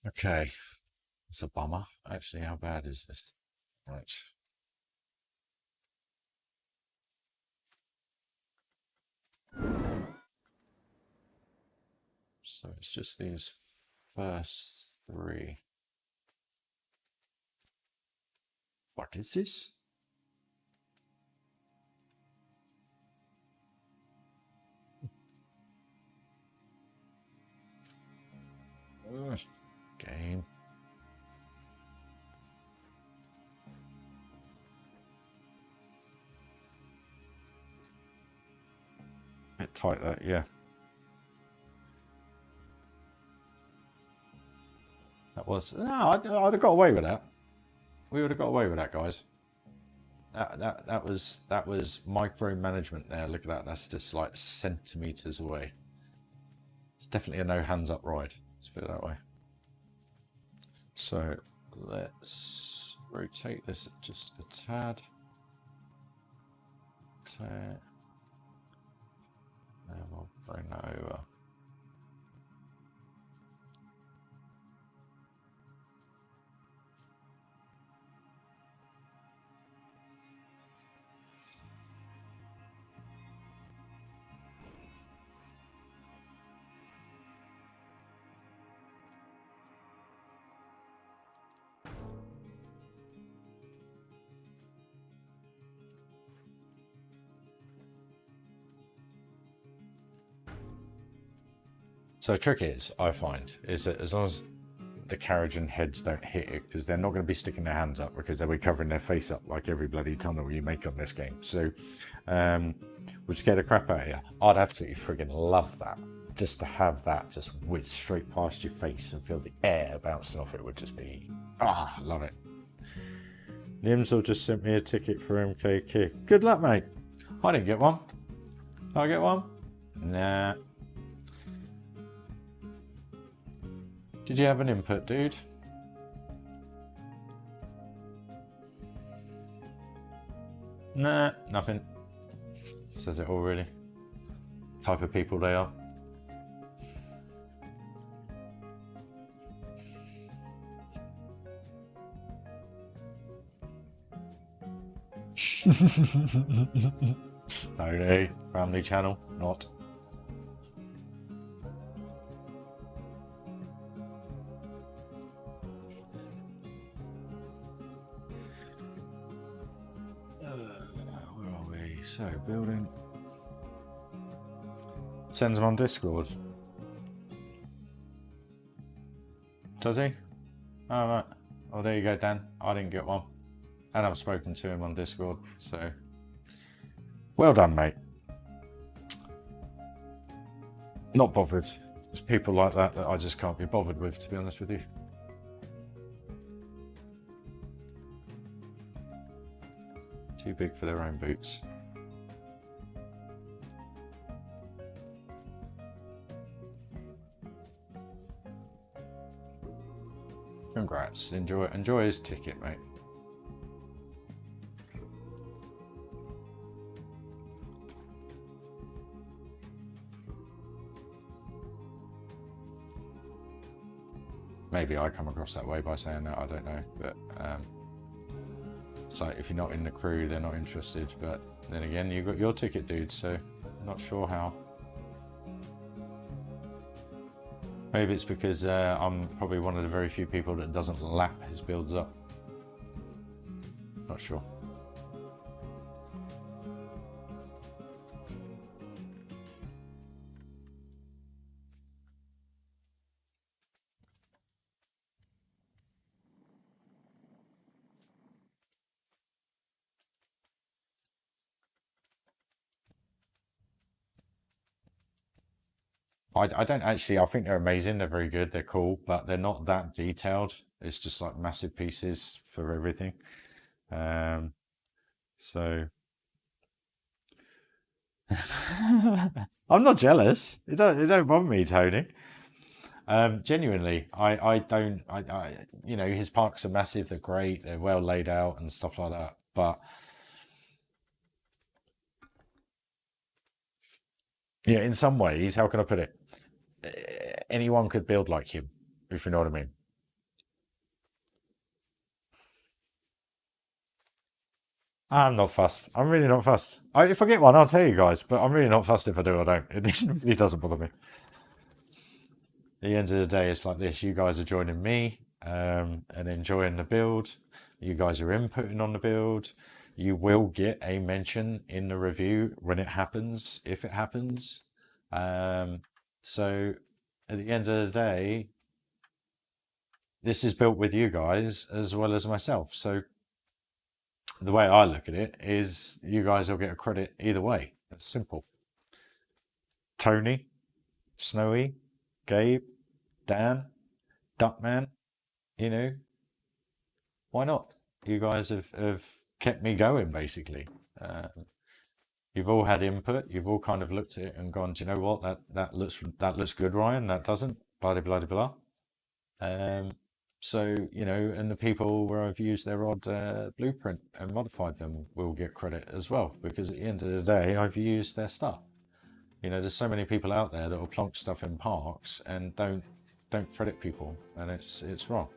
Okay, it's a bummer. Actually, how bad is this? Right. So it's just these first three. What is this? Ugh, game. Bit tight that, yeah. That was no, I'd have got away with that. We would have got away with that, guys. That was micromanagement there. Look at that. That's just like centimeters away. It's definitely a no hands up ride. Let's put it that way. So let's rotate this just a tad. And we'll bring that over. So the trick is, I find, is that as long as the carriage and heads don't hit it, because they're not going to be sticking their hands up because they'll be covering their face up like every bloody tunnel you make on this game. So, would scare the crap out of you. I'd absolutely friggin' love that. Just to have that just whiz straight past your face and feel the air bouncing off it would just be, love it. Nimsel just sent me a ticket for MKK. Good luck, mate. I didn't get one. Did I get one? Nah. Did you have an input, dude? Nah, nothing. Says it all, really. Type of people they are. No, family channel, not. Where are we? So, building. Sends them on Discord. Does he? Oh, right. Oh, there you go, Dan. I didn't get one. And I've spoken to him on Discord, so well done, mate. Not bothered. There's people like that I just can't be bothered with, to be honest with you. Too big for their own boots. Congrats. Enjoy his ticket, mate. Maybe I come across that way by saying that, I don't know, but it's like if you're not in the crew, they're not interested. But then again, you got your ticket, dude, so I'm not sure how. Maybe it's because I'm probably one of the very few people that doesn't lap his builds up. Not sure. I don't actually, I think they're amazing, they're very good, they're cool, but they're not that detailed. It's just like massive pieces for everything. So I'm not jealous. It don't bother me, Tony. Genuinely, I don't, you know, his parks are massive, they're great, they're well laid out and stuff like that. But yeah, in some ways, how can I put it? Anyone could build like him, if you know what I mean. I'm not fussed. I'm really not fussed. If I get one, I'll tell you guys, but I'm really not fussed if I do or don't. It really doesn't bother me. At the end of the day, it's like this. You guys are joining me and enjoying the build. You guys are inputting on the build. You will get a mention in the review when it happens, if it happens. So at the end of the day, this is built with you guys as well as myself. So the way I look at it is you guys will get a credit either way. It's simple. Tony, Snowy, Gabe, Dan, Duckman, you know, why not? You guys have kept me going, basically. You've all had input. You've all kind of looked at it and gone, do you know what? That looks good, Ryan. That doesn't. Blah blah blah blah. So you know, and the people where I've used their odd blueprint and modified them will get credit as well, because at the end of the day, I've used their stuff. You know, there's so many people out there that will plonk stuff in parks and don't credit people, and it's wrong.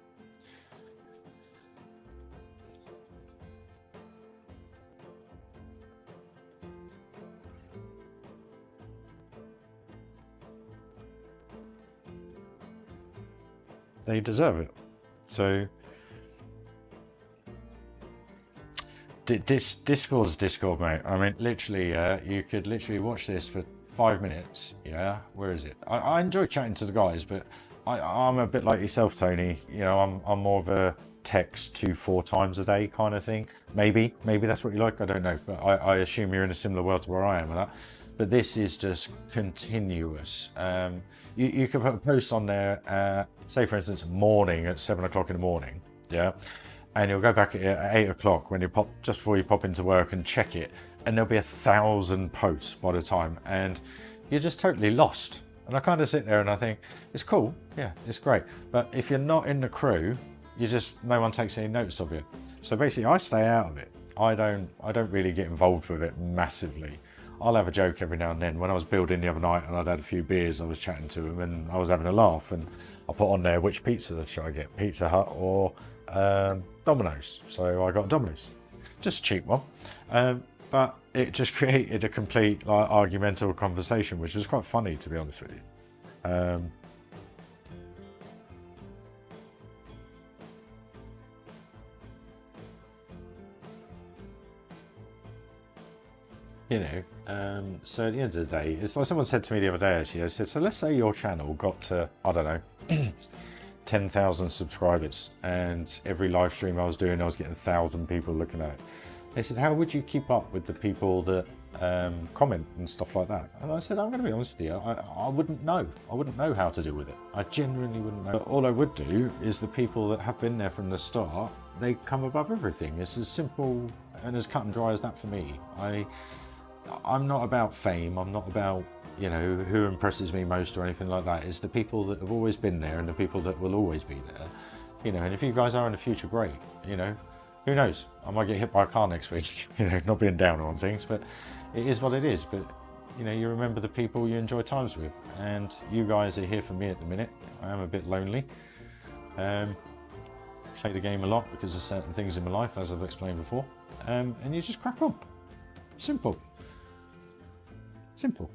They deserve it. So Discord's Discord, mate. I mean, literally, you could literally watch this for 5 minutes. Yeah, where is it? I enjoy chatting to the guys, but I'm a bit like yourself, Tony. You know, I'm more of a text 2-4 times a day kind of thing. Maybe that's what you like. I don't know, but I assume you're in a similar world to where I am with that. But this is just continuous. You could put a post on there, say for instance, morning at 7 o'clock in the morning, yeah, and you'll go back at 8 o'clock when you pop, just before you pop into work, and check it, and there'll be 1,000 posts by the time, and you're just totally lost. And I kind of sit there and I think, it's cool, yeah, it's great, but if you're not in the crew, no one takes any notice of you. So basically, I stay out of it. I don't really get involved with it massively. I'll have a joke every now and then. When I was building the other night and I'd had a few beers, I was chatting to him and I was having a laugh, and I put on there, which pizza should I get, Pizza Hut or Domino's? So I got Domino's, just a cheap one, but it just created a complete like argumental conversation, which was quite funny, to be honest with you. You know, so at the end of the day, it's like someone said to me the other day, actually, they said, so let's say your channel got to, I don't know, 10,000 subscribers, and every live stream I was doing, I was getting 1,000 people looking at it. They said, how would you keep up with the people that comment and stuff like that? And I said, I'm going to be honest with you, I wouldn't know. I wouldn't know how to deal with it. I genuinely wouldn't know. But all I would do is the people that have been there from the start, they come above everything. It's as simple and as cut and dry as that for me. I'm not about fame. I'm not about, you know, who impresses me most or anything like that. It's the people that have always been there and the people that will always be there. You know, and if you guys are in the future, great. You know, who knows? I might get hit by a car next week. You know, not being down on things, but it is what it is. But, you know, you remember the people you enjoy times with. And you guys are here for me at the minute. I am a bit lonely. Play the game a lot because of certain things in my life, as I've explained before. And you just crack on. Simple. Simple.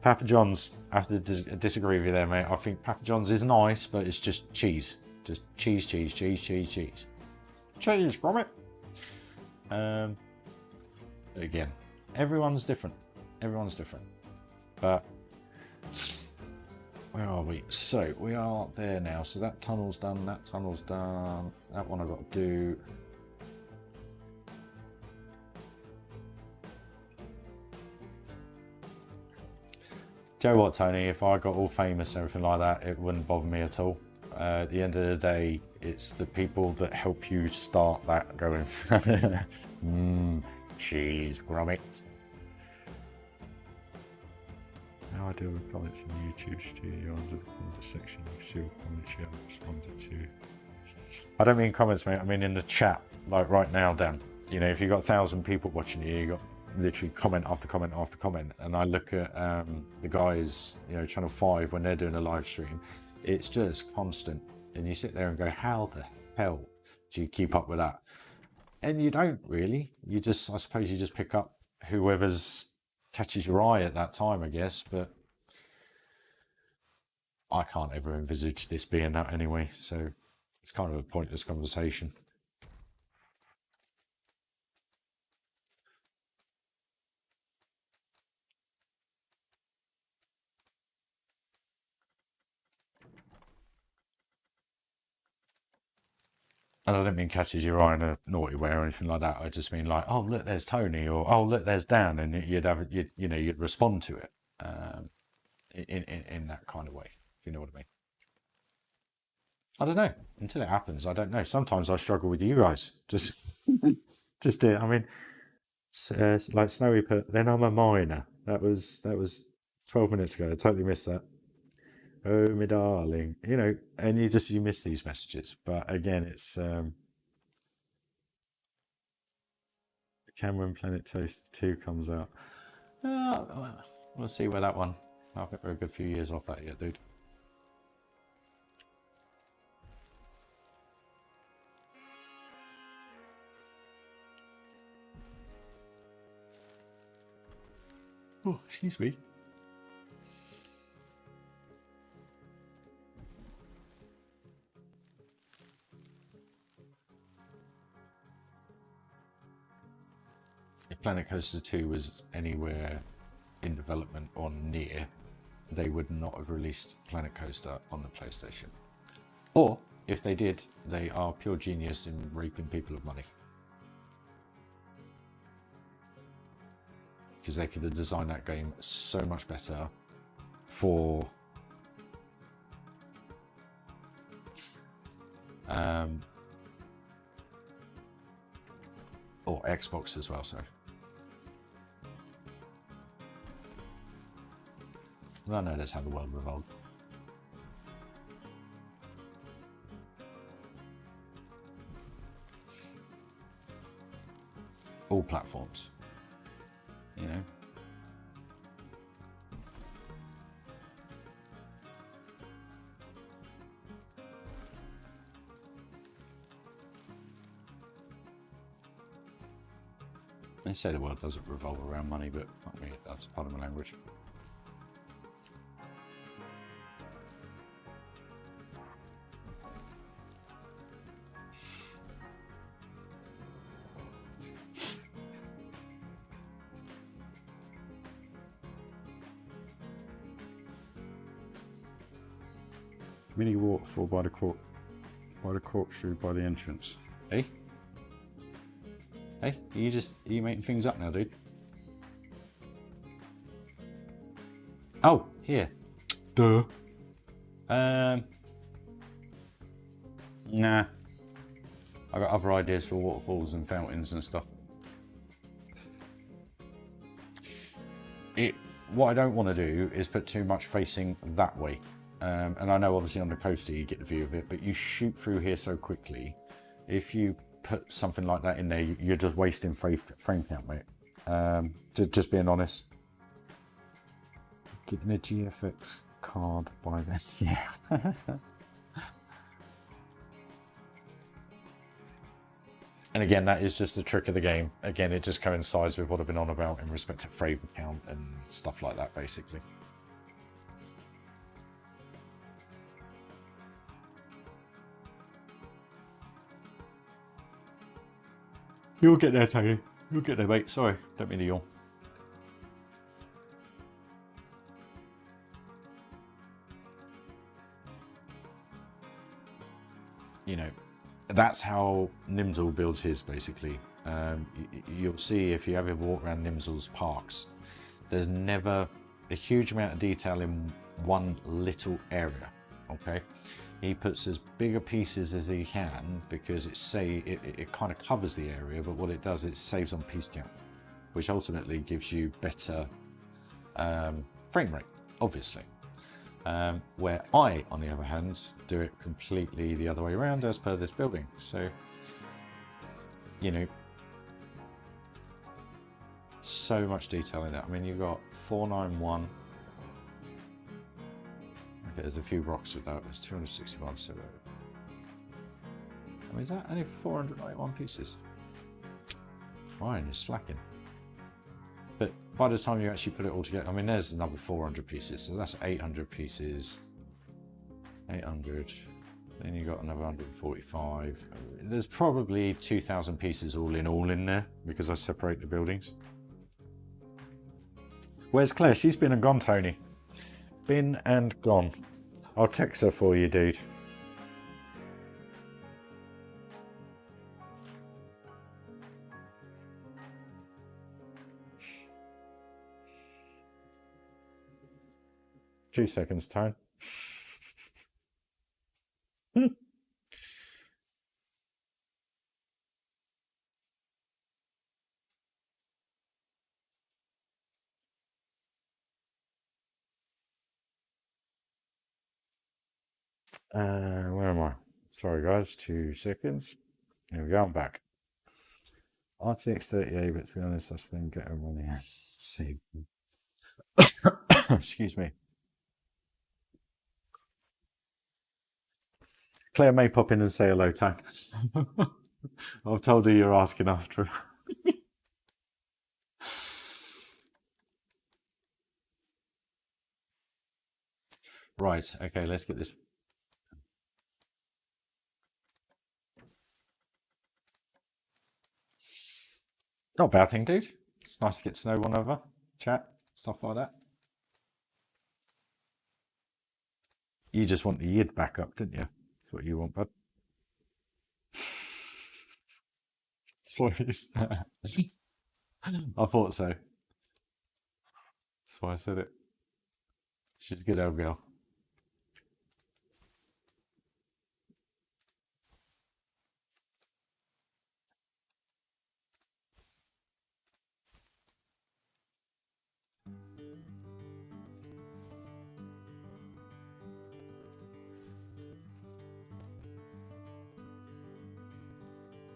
Papa John's, I have to disagree with you there, mate. I think Papa John's is nice, but it's just cheese. Just cheese, cheese, cheese, cheese, cheese. Cheese from it. Again, everyone's different. Everyone's different. But where are we? So we are there now. So that tunnel's done. That tunnel's done. That one I've got to do. Do you know what, Tony? If I got all famous and everything like that, it wouldn't bother me at all. At the end of the day, it's the people that help you start that going. Cheese grommet. How I deal with comments in YouTube studio under the comment section. You see what comments you haven't responded to. I don't mean comments, mate. I mean in the chat, like right now, Dan. You know, if you've got 1,000 people watching you got literally comment after comment after comment, and I look at the guys, you know, Channel 5 when they're doing a live stream, it's just constant, and you sit there and go, how the hell do you keep up with that? And you don't really. You just, I suppose you just pick up whoever's catches your eye at that time, I guess, but I can't ever envisage this being that anyway, so it's kind of a pointless conversation. And I don't mean catches your eye in a naughty way or anything like that. I just mean like, oh look, there's Tony, or oh look, there's Dan, and you'd respond to it in that kind of way, if you know what I mean. I don't know until it happens. I don't know. Sometimes I struggle with you guys. Just I mean, like Snowy put. Then I'm a miner. That was 12 minutes ago. I totally missed that. Oh, my darling, you know, and you miss these messages. But again, it's Cameron Planet Toast 2 comes out. We'll see where that one. I think we're a good few years off that yet, dude. Oh, excuse me. If Planet Coaster 2 was anywhere in development or near, they would not have released Planet Coaster on the PlayStation. Or, if they did, they are pure genius in raping people of money. Because they could have designed that game so much better for or Xbox as well, sorry. I know that's how the world revolved. All platforms, you know. They say the world doesn't revolve around money, but fuck me, that's part of my language. Mini waterfall by the corkscrew by the entrance. Hey? Hey, are you making things up now, dude? Oh, here. Duh. Nah. I got other ideas for waterfalls and fountains and stuff. What I don't want to do is put too much facing that way. And I know obviously on the coaster you get the view of it, but you shoot through here so quickly. If you put something like that in there, you're just wasting frame count, mate. Just being honest. Getting a GFX card by this, yeah. And again, that is just a trick of the game. Again, it just coincides with what I've been on about in respect to frame count and stuff like that, basically. You'll get there, Tony. You'll get there, mate. Sorry, don't mean to yawn. You know, that's how Nimsel builds his, basically. You'll see if you ever walk around Nimsel's parks, there's never a huge amount of detail in one little area, okay? He puts as bigger pieces as he can because it kind of covers the area, but what it does, it saves on piece count, which ultimately gives you better frame rate, obviously. Where I, on the other hand, do it completely the other way around as per this building. So, you know, so much detail in it. I mean, you've got 491. Okay, there's a few rocks with that. There's 261. So, I mean, is that only 491 pieces? Ryan, you're slacking. But by the time you actually put it all together, I mean, there's another 400 pieces, so that's 800 pieces. 800. Then you got another 145. There's probably 2,000 pieces all in there because I separate the buildings. Where's Claire? She's been and gone, Tony. Been and gone. I'll text her for you, dude. Two seconds, Tone. Where am I? Sorry guys, 2 seconds. Here we go, I'm back. RTX 3080, but to be honest, I've been getting running. See. Excuse me. Claire may pop in and say hello, Tang. I've told her you're asking after her. Right, okay, let's get this. Not a bad thing, dude. It's nice to get to know one another, chat, stuff like that. You just want the yid back up, didn't you? That's what you want, bud. Please. I thought so. That's why I said it. She's a good old girl.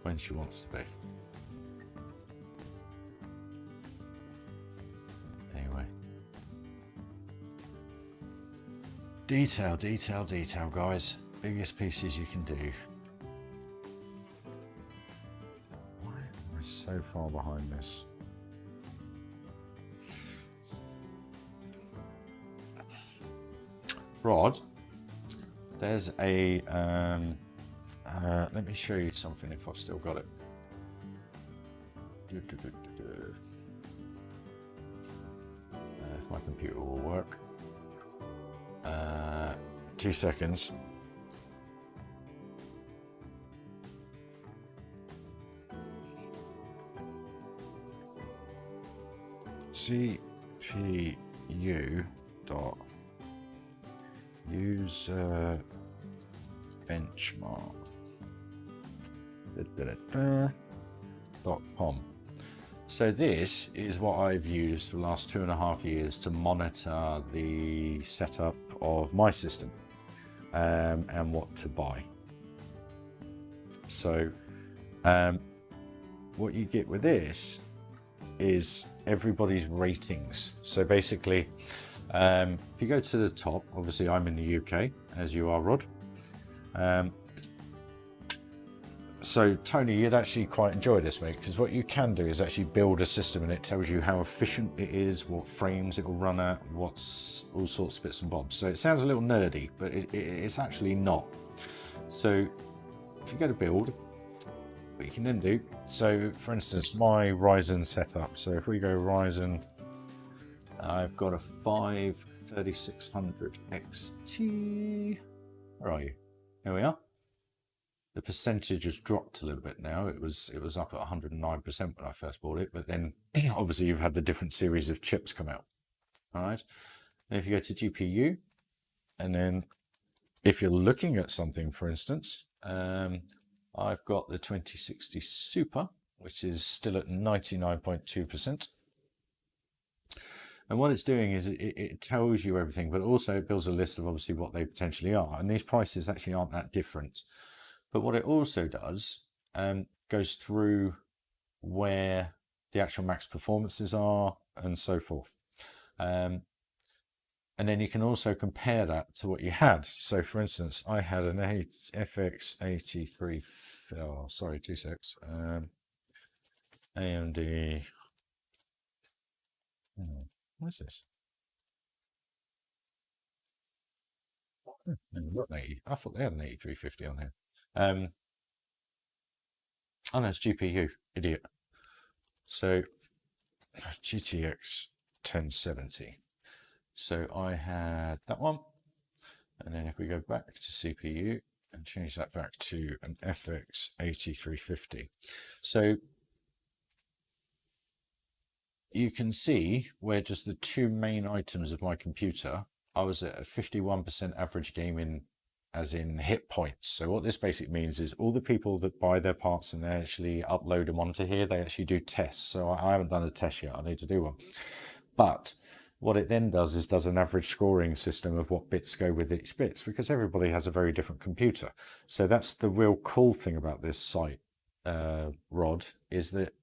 When she wants to be. Anyway. Detail, detail, detail, guys. Biggest pieces you can do. Why am I so far behind this? Rod, there's a let me show you something if I've still got it. If my computer will work. 2 seconds. CPU dot user benchmark .com. So this is what I've used for the last 2.5 years to monitor the setup of my system and what to buy. So what you get with this is everybody's ratings. So basically, if you go to the top, obviously I'm in the UK, as you are, Rod. So Tony, you'd actually quite enjoy this, mate, because what you can do is actually build a system and it tells you how efficient it is, what frames it will run at, what's all sorts of bits and bobs. So it sounds a little nerdy, but it's actually not. So if you go to build, what you can then do, so for instance, my Ryzen setup. So if we go Ryzen, I've got a 3600 XT. Where are you? Here we are. The percentage has dropped a little bit now. It was up at 109% when I first bought it, but then obviously you've had the different series of chips come out. All right. Then if you go to GPU, and then if you're looking at something, for instance, I've got the 2060 Super, which is still at 99.2%. And what it's doing is it tells you everything, but also it builds a list of obviously what they potentially are. And these prices actually aren't that different. But what it also does, goes through where the actual max performances are and so forth. And then you can also compare that to what you had. So for instance, I had an FX83, oh, sorry, 2 secs, AMD, what is this? I thought they had an 8350 on here. Oh no, it's GPU, idiot. So GTX 1070. So I had that one, and then if we go back to CPU and change that back to an FX 8350. So you can see where just the two main items of my computer, I was at a 51% average gaming, as in hit points. So what this basically means is all the people that buy their parts and they actually upload them onto here, they actually do tests. So I haven't done a test yet, I need to do one. But what it then does is does an average scoring system of what bits go with each bits, because everybody has a very different computer. So that's the real cool thing about this site, Rod, is that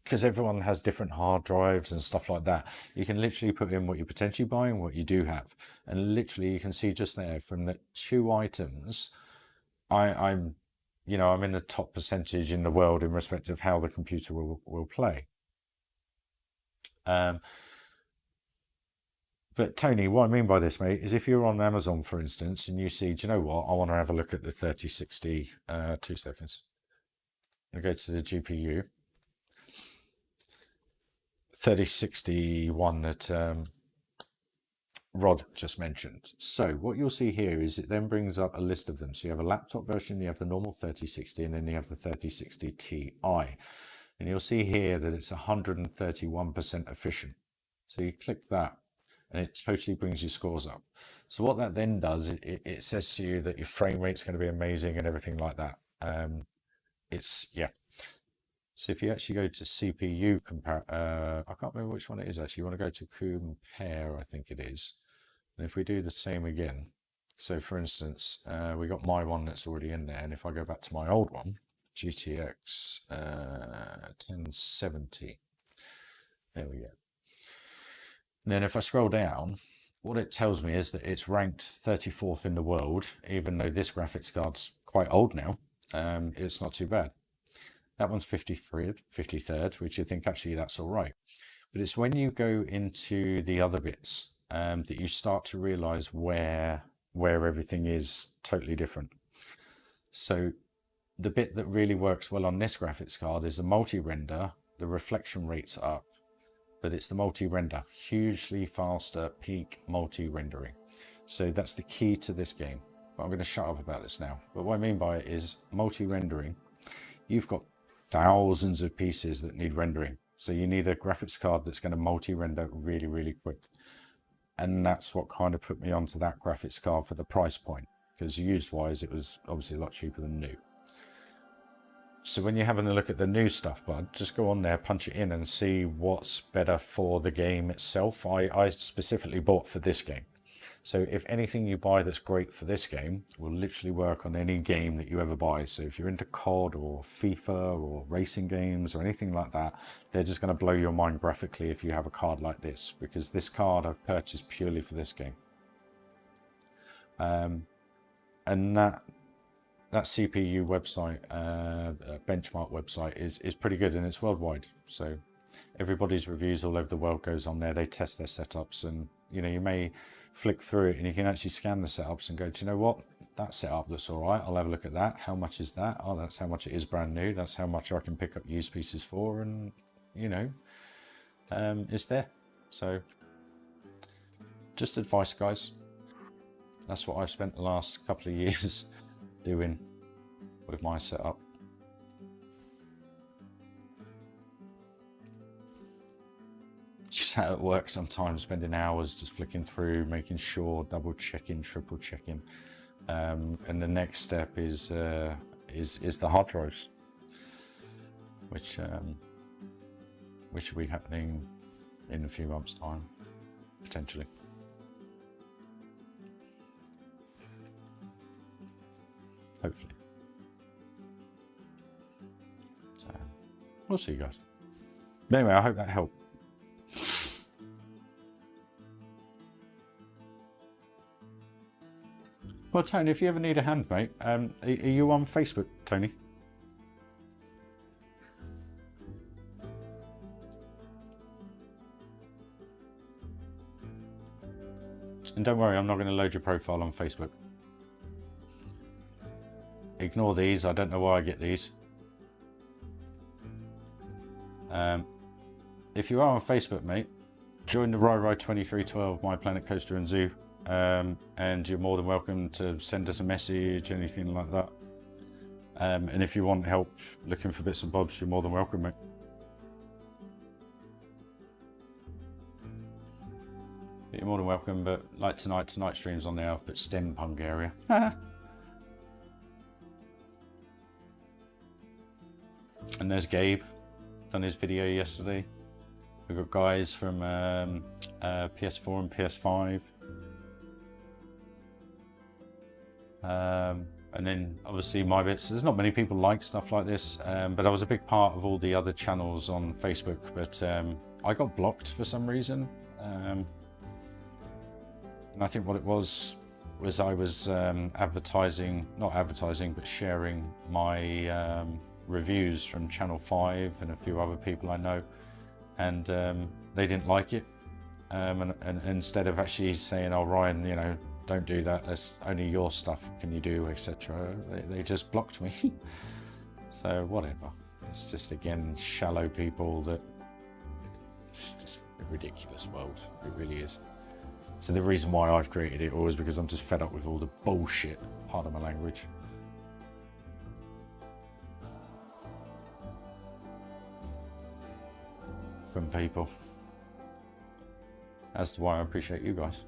because everyone has different hard drives and stuff like that, you can literally put in what you're potentially buying, what you do have. And literally you can see just there from the two items, I'm in the top percentage in the world in respect of how the computer will play. But Tony, what I mean by this, mate, is if you're on Amazon, for instance, and you see, do you know what, I want to have a look at the 3060, 2 seconds. I go to the GPU. 3061 that Rod just mentioned. So what you'll see here is it then brings up a list of them. So you have a laptop version, you have the normal 3060, and then you have the 3060 Ti. And you'll see here that it's 131% efficient. So you click that and it totally brings your scores up. So what that then does, it says to you that your frame rate's going to be amazing and everything like that. So if you actually go to CPU compare, I can't remember which one it is actually. You want to go to compare, I think it is. And if we do the same again, so for instance, we got my one that's already in there. And if I go back to my old one, GTX 1070, there we go. And then if I scroll down, what it tells me is that it's ranked 34th in the world, even though this graphics card's quite old now. It's not too bad. That one's 53rd, which you think actually that's all right. But it's when you go into the other bits that you start to realize where everything is totally different. So the bit that really works well on this graphics card is the multi-render. The reflection rates are up, but it's the multi-render, hugely faster peak multi-rendering. So that's the key to this game. But I'm going to shut up about this now. But what I mean by it is multi-rendering. You've got thousands of pieces that need rendering. So you need a graphics card that's going to multi-render really, really quick. And that's what kind of put me onto that graphics card for the price point, because used-wise, it was obviously a lot cheaper than new. So when you're having a look at the new stuff, bud, just go on there, punch it in and see what's better for the game itself. I specifically bought for this game. So if anything you buy that's great for this game will literally work on any game that you ever buy. So if you're into COD or FIFA or racing games or anything like that, they're just going to blow your mind graphically if you have a card like this, because this card I've purchased purely for this game. And that CPU website, benchmark website is pretty good, and it's worldwide. So everybody's reviews all over the world goes on there. They test their setups, and you know, you may flick through it and you can actually scan the setups and go, do you know what, that setup looks all right, I'll have a look at that. How much is that? Oh, that's how much it is brand new. That's how much I can pick up used pieces for, and you know, it's there. So just advice, guys. That's what I've spent the last couple of years doing with my setup. Just out at work sometimes, spending hours just flicking through, making sure, double checking, triple checking, and the next step is the hard drives, which will be happening in a few months' time, potentially. Hopefully. So we'll see, guys. But anyway, I hope that helped. Well, Tony, if you ever need a hand, mate, are you on Facebook, Tony? And don't worry, I'm not going to load your profile on Facebook. Ignore these, I don't know why I get these. If you are on Facebook, mate, join the Ride2312 My Planet Coaster and Zoo, and you're more than welcome to send us a message, anything like that. And if you want help looking for bits and bobs, you're more than welcome, mate. You're more than welcome, but like tonight's stream's on there, I've put STEM Punk area. And there's Gabe, done his video yesterday. We've got guys from PS4 and PS5. And then obviously my bits. There's not many people like stuff like this, but I was a big part of all the other channels on Facebook, but I got blocked for some reason. And I think what it was I was not advertising, but sharing my reviews from Channel 5 and a few other people I know, and they didn't like it, and instead of actually saying, oh Ryan, you know, don't do that, that's only your stuff can you do, etc., they just blocked me. So whatever, it's just again shallow people that, it's just a ridiculous world, it really is. So the reason why I've created it all is because I'm just fed up with all the bullshit, pardon my language. From people, as to why I appreciate you guys.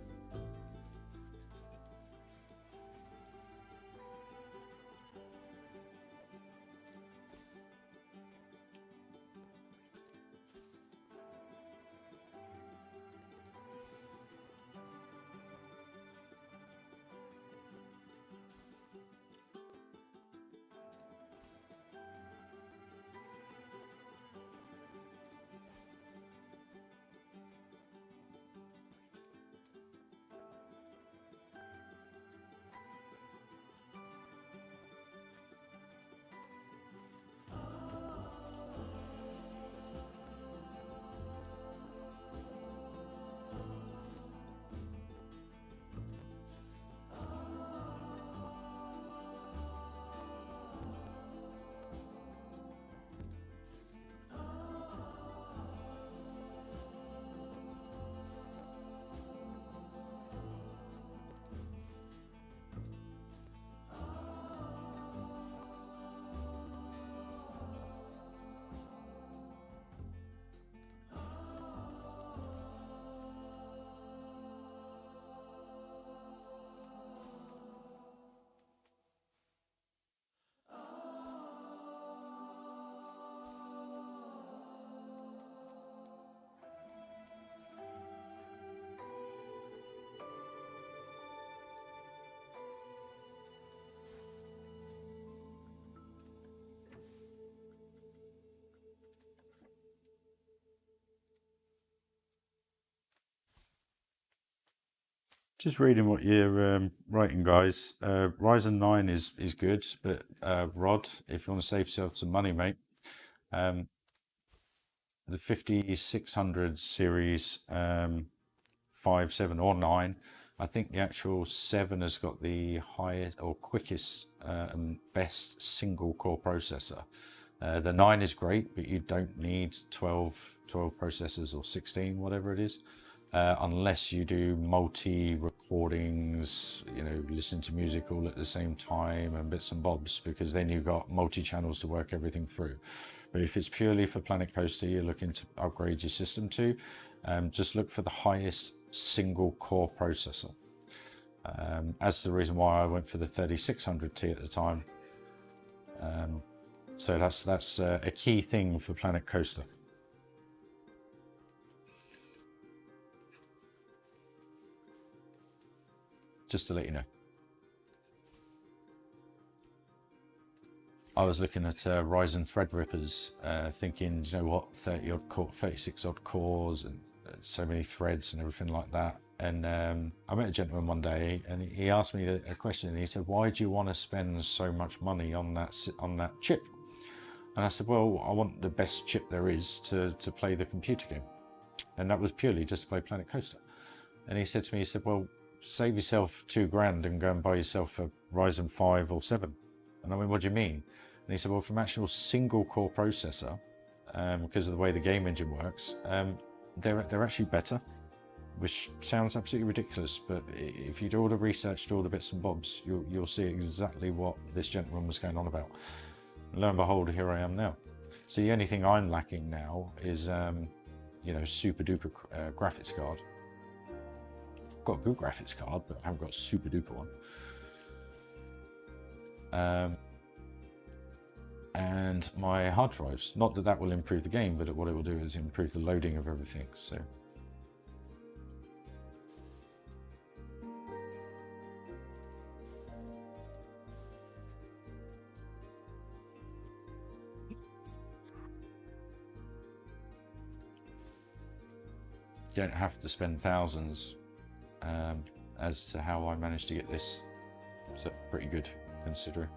Just reading what you're writing, guys. Ryzen 9 is good, but Rod, if you want to save yourself some money, mate, the 5600 series 5, 7, or 9. I think the actual 7 has got the highest or quickest and best single core processor. The 9 is great, but you don't need 12 processors or 16, whatever it is, unless you do multi recordings, you know, listen to music all at the same time and bits and bobs, because then you've got multi channels to work everything through. But if it's purely for Planet Coaster you're looking to upgrade your system to, just look for the highest single core processor. As the reason why I went for the 3600T at the time. So that's a key thing for Planet Coaster. Just to let you know. I was looking at Ryzen Threadrippers, thinking, you know what, 36 odd cores and so many threads and everything like that. And I met a gentleman one day, and he asked me a question. And he said, "Why do you want to spend so much money on that chip?" And I said, "Well, I want the best chip there is to play the computer game," and that was purely just to play Planet Coaster. And he said to me, he said, "Well, save yourself $2,000 and go and buy yourself a Ryzen 5 or 7." And I went, "What do you mean?" And he said, "Well, from actual single core processor, because of the way the game engine works, they're actually better." Which sounds absolutely ridiculous, but if you do all the research, do all the bits and bobs, you'll see exactly what this gentleman was going on about. And lo and behold, here I am now. So the only thing I'm lacking now is, you know, super duper graphics card. I've got a good graphics card, but I haven't got a super duper one. And my hard drives. Not that that will improve the game, but what it will do is improve the loading of everything. So. You don't have to spend thousands, as to how I managed to get this. So pretty good, considering.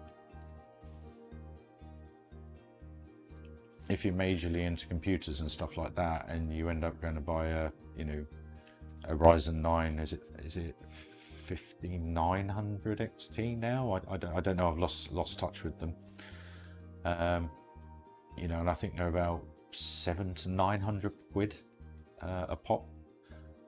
If you're majorly into computers and stuff like that, and you end up going to buy a, you know, a Ryzen 9, is it 5900 XT now? I don't know. I've lost touch with them. You know, and I think they're about 700 to 900 quid. A pop,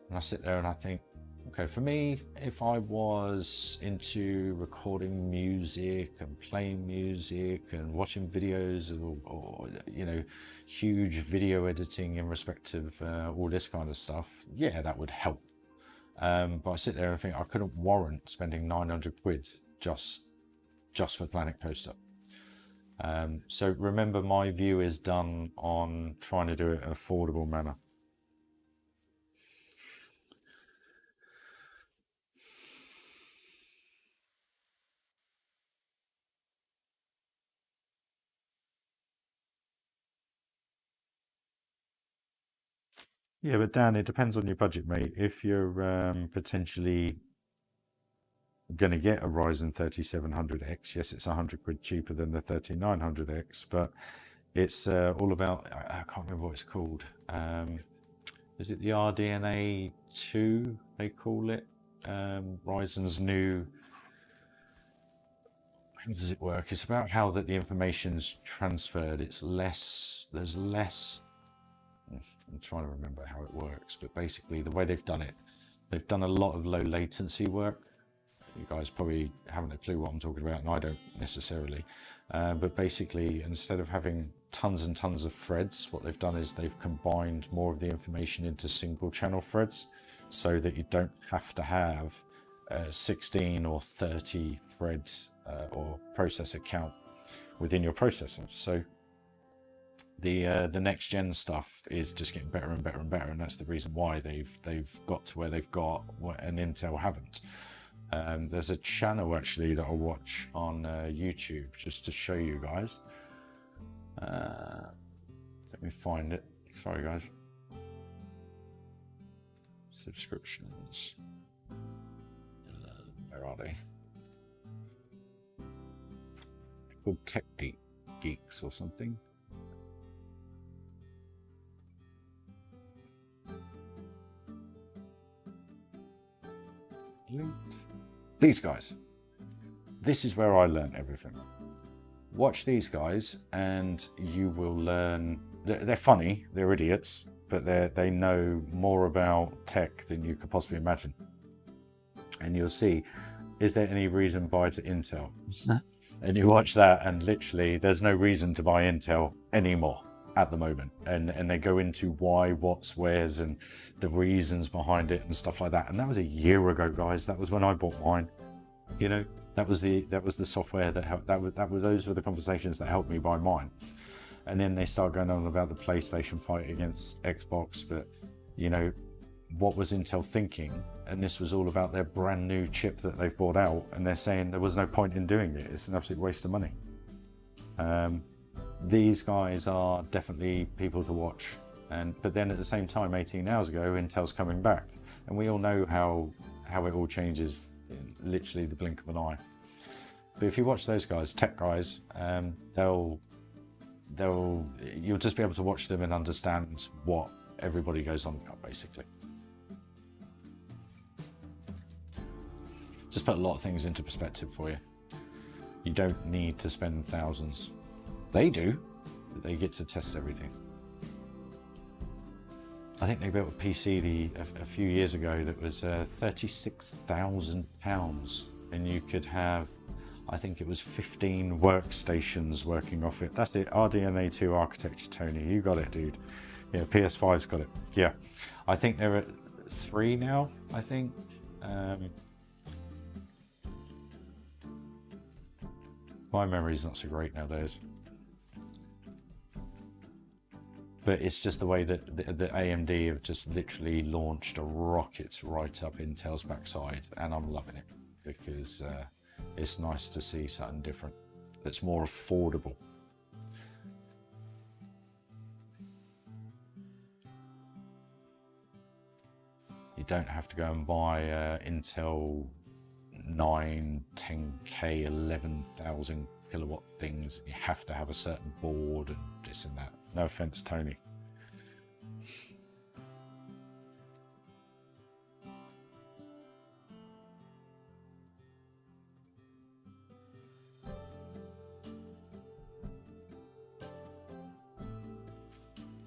and I sit there and I think, okay, for me, if I was into recording music and playing music and watching videos, or you know, huge video editing in respect of all this kind of stuff, yeah, that would help. But I sit there and think I couldn't warrant spending 900 quid just for Planet Coaster. So remember, my view is done on trying to do it in an affordable manner. Yeah, but Dan, it depends on your budget, mate. If you're potentially going to get a Ryzen 3700X, yes, it's 100 quid cheaper than the 3900X, but it's all about, I can't remember what it's called. Is it the RDNA 2, they call it? Ryzen's new, how does it work? It's about how that the information's transferred. It's less, there's less, I'm trying to remember how it works, but basically the way they've done it, they've done a lot of low latency work. You guys probably haven't a clue what I'm talking about, and I don't necessarily. But basically, instead of having tons and tons of threads, what they've done is they've combined more of the information into single channel threads, so that you don't have to have 16 or 30 threads or processor count within your processor. So the next gen stuff is just getting better and better and better, and that's the reason why they've got to where they've got, and Intel haven't. There's a channel actually that I watch on YouTube, just to show you guys. Let me find it. Sorry guys. Subscriptions. Where are they? They're called Tech Geeks or something. Linked. These guys. This is where I learned everything. Watch these guys and you will learn. They're funny, they're idiots, but they know more about tech than you could possibly imagine. And you'll see, is there any reason to buy to Intel? And you watch that and literally there's no reason to buy Intel anymore at the moment. And they go into why, what's, where's, and the reasons behind it and stuff like that. And that was a year ago, guys. That was when I bought mine. You know, that was the software that helped. Those were the conversations that helped me buy mine. And then they start going on about the PlayStation fight against Xbox. But you know, what was Intel thinking? And this was all about their brand new chip that they've brought out, and they're saying there was no point in doing it. It's an absolute waste of money. These guys are definitely people to watch. But then at the same time, 18 hours ago, Intel's coming back, and we all know how it all changes in literally the blink of an eye. But if you watch those guys, tech guys, you'll just be able to watch them and understand what everybody goes on about, basically. Just put a lot of things into perspective for you. You don't need to spend thousands. They do, but they get to test everything. I think they built a PC a few years ago that was £36,000, and you could have, I think it was 15 workstations working off it. That's it, RDNA 2 architecture, Tony. You got it, dude. Yeah, PS5's got it. Yeah, I think they're at 3 now, I think. My memory's not so great nowadays. But it's just the way that the AMD have just literally launched a rocket right up Intel's backside, and I'm loving it because it's nice to see something different that's more affordable. You don't have to go and buy Intel 9, 10K, 11,000 kilowatt things. You have to have a certain board and this and that. No offense, Tony.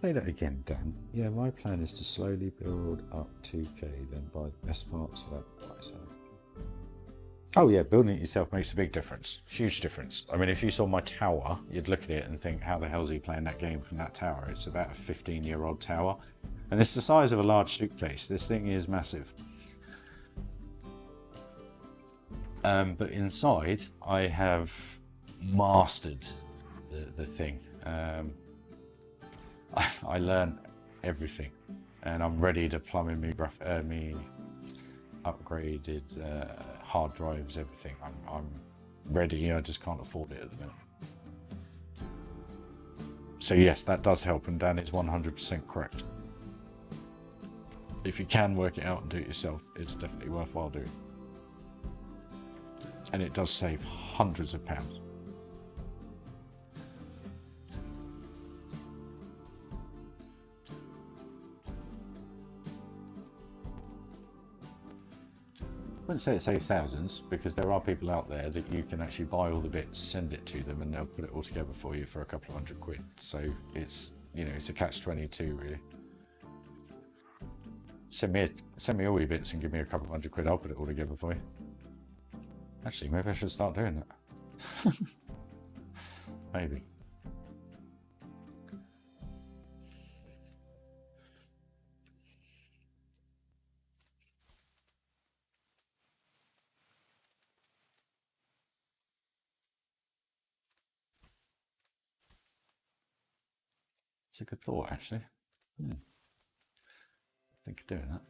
Say that again, Dan. Yeah, my plan is to slowly build up 2K, then buy the best parts for that price. Oh yeah, building it yourself makes a big difference. Huge difference. I mean, if you saw my tower, you'd look at it and think, how the hell is he playing that game from that tower? It's about a 15-year-old tower. And it's the size of a large suitcase. This thing is massive. But inside, I have mastered the thing. I learned everything. And I'm ready to plumb in me upgraded hard drives, everything. I'm ready. I just can't afford it at the minute. So yes, that does help, and Dan is 100% correct. If you can work it out and do it yourself, it's definitely worthwhile doing. And it does save hundreds of pounds. I wouldn't say it saves thousands, because there are people out there that you can actually buy all the bits, send it to them, and they'll put it all together for you for a couple of £100. So it's, you know, it's a catch-22 really. Send me all your bits and give me a couple of £100. I'll put it all together for you. Actually, maybe I should start doing that. Maybe. It's a good thought, actually. Think of doing that.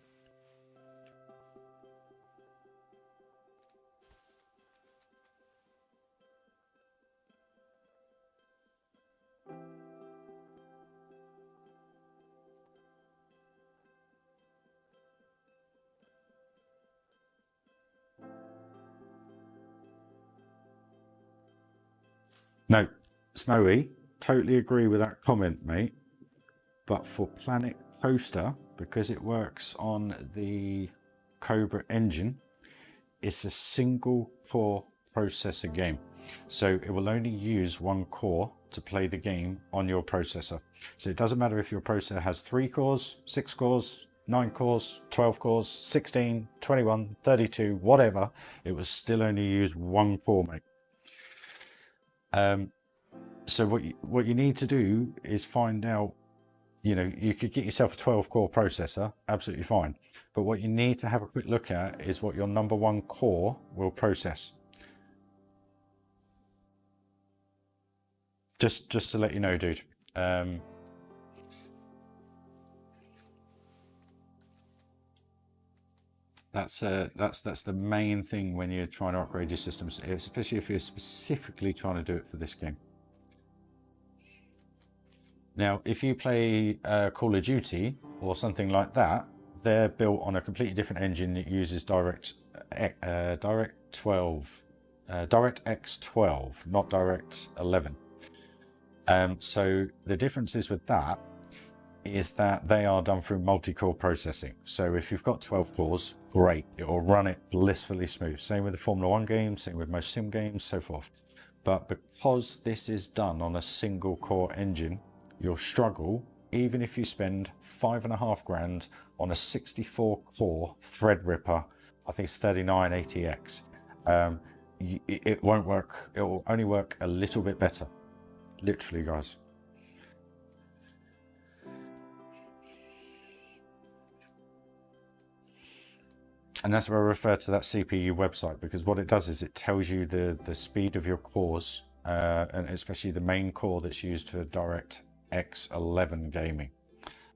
No, Snowy, totally agree with that comment, mate. But for Planet Coaster, because it works on the Cobra engine, it's a single core processor game. So it will only use one core to play the game on your processor. So it doesn't matter if your processor has 3 cores, 6 cores, 9 cores, 12 cores, 16, 21, 32, whatever, it will still only use one core, mate. So what you need to do is find out, you could get yourself a 12 core processor, absolutely fine. But what you need to have a quick look at is what your number one core will process. Just to let you know, dude. That's the main thing when you're trying to upgrade your systems, especially if you're specifically trying to do it for this game. Now, if you play Call of Duty or something like that, they're built on a completely different engine that uses DirectX 12, not Direct 11. So the difference is with that is that they are done through multi-core processing. So if you've got 12 cores, great, it will run it blissfully smooth. Same with the Formula 1 games, same with most sim games, so forth. But because this is done on a single core engine, you'll struggle even if you spend $5.5 grand on a 64 core Threadripper. I think it's 3980X. It won't work. It will only work a little bit better. Literally, guys. And that's where I refer to that CPU website, because what it does is it tells you the speed of your cores, and especially the main core that's used for DirectX 11 gaming.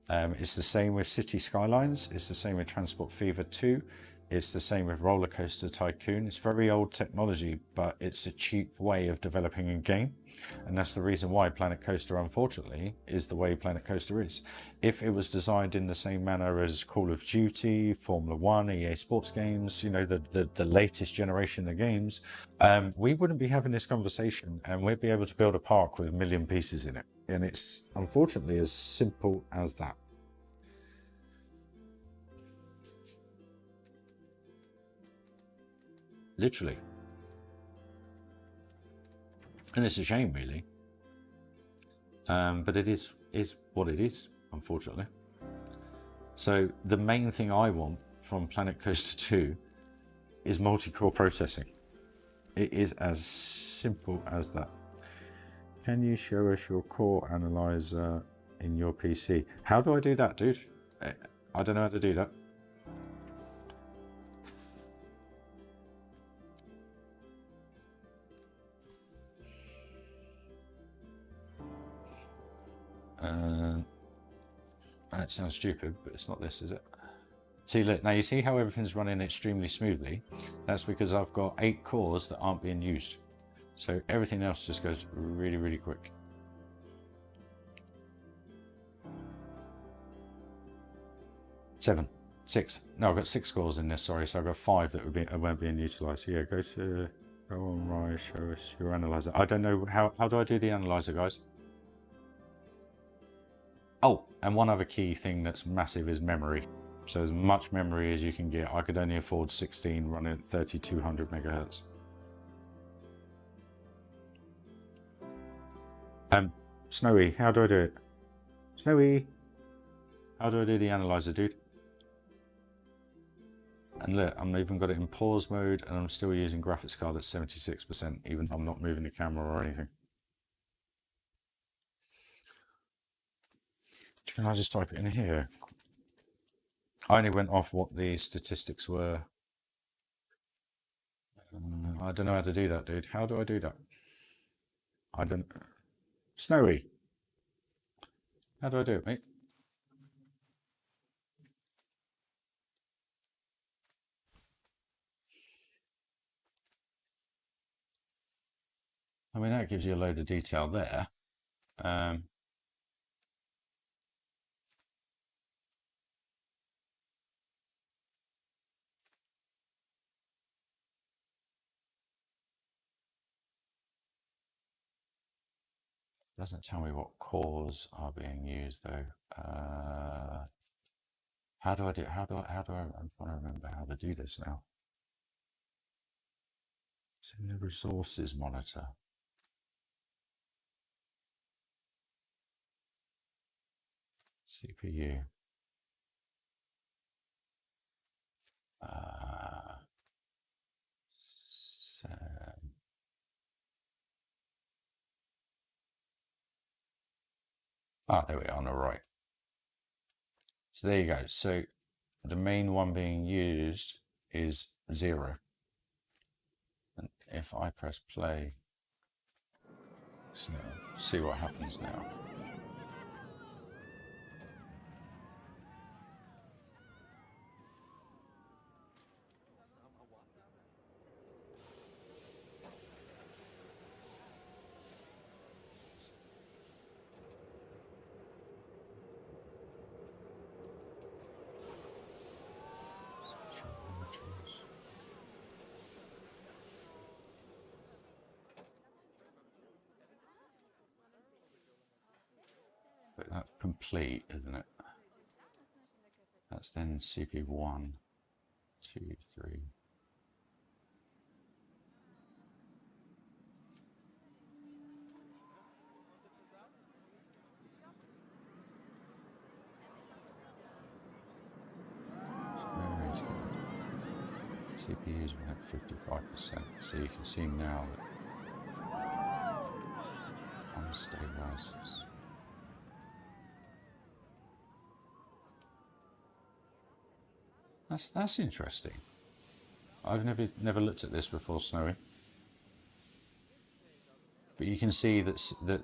It's the same with City Skylines. It's the same with Transport Fever 2. It's the same with Roller Coaster Tycoon. It's very old technology, but it's a cheap way of developing a game. And that's the reason why Planet Coaster, unfortunately, is the way Planet Coaster is. If it was designed in the same manner as Call of Duty, Formula 1, EA Sports games, the latest generation of games, we wouldn't be having this conversation, and we'd be able to build a park with 1 million pieces in it. And it's unfortunately as simple as that. Literally. And it's a shame, really. But it is what it is, unfortunately. So the main thing I want from Planet Coaster 2 is multi-core processing. It is as simple as that. Can you show us your core analyzer in your PC? How do I do that, dude? I don't know how to do that. That sounds stupid, but it's not this, is it? See, look, now you see how everything's running extremely smoothly? That's because I've got 8 cores that aren't being used. So everything else just goes really, really quick. Seven, 6. No, I've got 6 cores in this, sorry. So I've got 5 that weren't being utilised. So yeah, go on, right, show us your analyzer. I don't know, how do I do the analyzer, guys? Oh, and one other key thing that's massive is memory. So as much memory as you can get. I could only afford 16 running at 3200 megahertz. Snowy, how do I do it? Snowy, how do I do the analyzer, dude? And look, I'm even got it in pause mode, and I'm still using graphics card at 76%, even though I'm not moving the camera or anything. Can I just type it in here? I only went off what the statistics were. I don't know how to do that, dude. How do I do that? I don't... Snowy, how do I do it, mate? I mean, that gives you a load of detail there. Doesn't tell me what cores are being used though. How do I do? I'm trying to remember how to do this now. It's in the resources monitor. CPU. So, there we are on the right. So there you go. So the main one being used is 0. And if I press play, so see what happens now. But that's complete, isn't it? That's then CPU 1, 2, 3. CPU's been at 55%, so you can see now that unstabilizes. That's interesting. I've never looked at this before, Snowy. But you can see that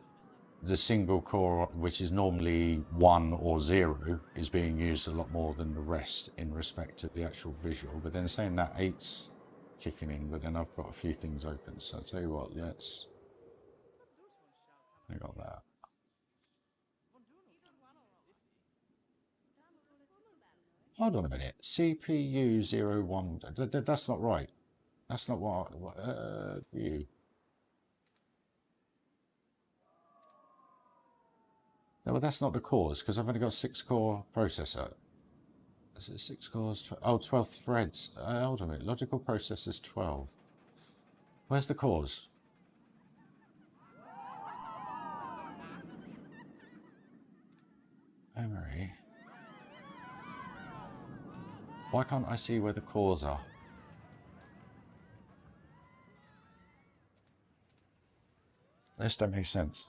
the single core, which is normally 1 or 0, is being used a lot more than the rest in respect to the actual visual. But then saying that 8's kicking in, but then I've got a few things open. So I'll tell you what, I got that. Hold on a minute. CPU 01. That's not right. That's not what view. No, well, that's not the cores because I've only got 6-core processor. Is it 6 cores? 12 threads. Hold on a minute. Logical processors 12. Where's the cores? Memory. Why can't I see where the cores are? This don't make sense.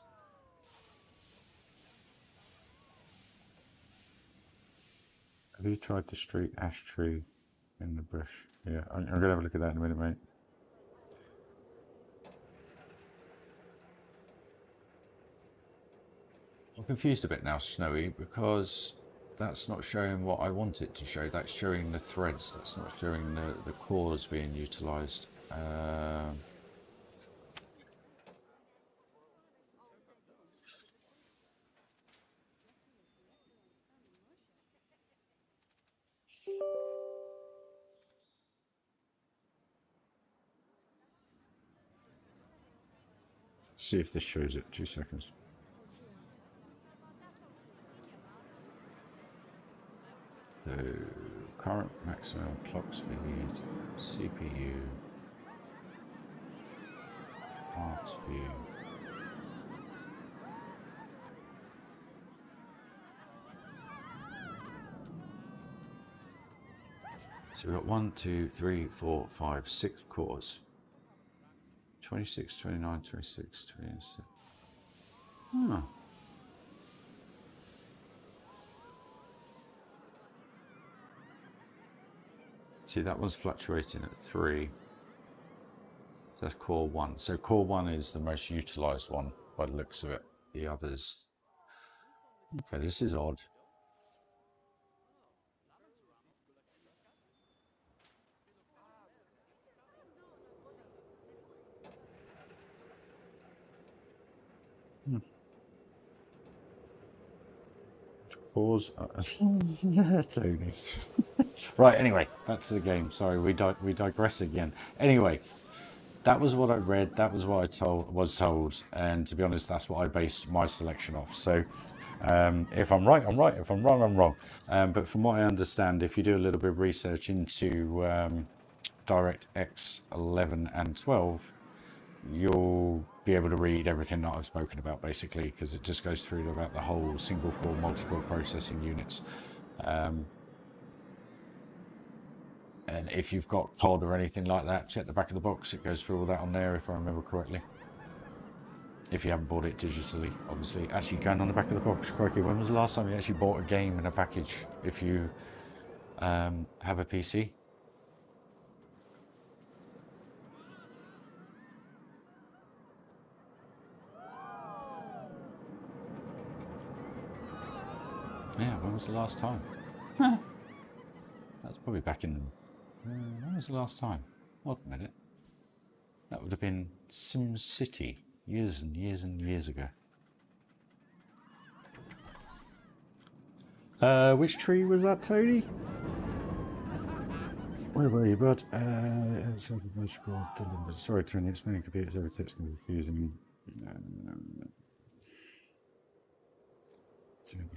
Have you tried the street ash tree in the bush? Yeah, I'm going to have a look at that in a minute, mate. I'm confused a bit now, Snowy, because that's not showing what I want it to show. That's showing the threads. That's not showing the cores being utilised. See if this shows it. 2 seconds. So, current maximum clock speed, CPU, parts view. So we've got 1, 2, 3, 4, 5, 6 cores. 26, 29, 26, 26. Huh. See, that one's fluctuating at 3. So that's core 1. So core 1 is the most utilised one by the looks of it. The others... Okay, this is odd. Pause. Tony. Right, anyway, back to the game. Sorry, we digress again. Anyway, That was what I read. That was what was told, and to be honest, that's what I based my selection off. So, if I'm right, I'm right. If I'm wrong, I'm wrong. But from what I understand, if you do a little bit of research into DirectX 11 and 12, you'll be able to read everything that I've spoken about, basically, because it just goes through about the whole single core, multi-core processing units. And if you've got COD or anything like that, check the back of the box. It goes through all that on there, if I remember correctly. If you haven't bought it digitally, obviously. Actually, going on the back of the box, crikey, when was the last time you actually bought a game in a package? If you have a PC? Yeah, when was the last time? That's probably back in... when was the last time? Hold a minute. That would have been Sim City, years and years and years ago. Which tree was that, Tony? Where were you, bud? Sorry, Tony, explaining computers, everything's confusing.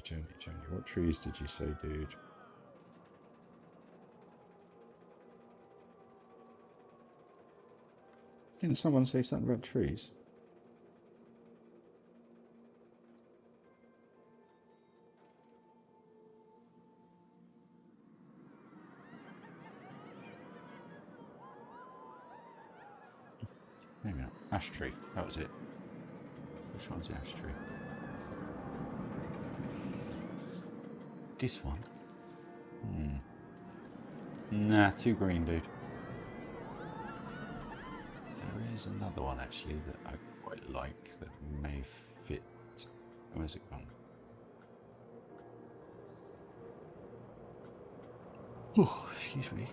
Tony, what trees did you say, dude? Didn't someone say something about trees? Maybe not. Ash tree. That was it. Which one's the ash tree? This one? Nah, too green, dude. There is another one, actually, that I quite like that may fit. Where's it gone? Oh, excuse me.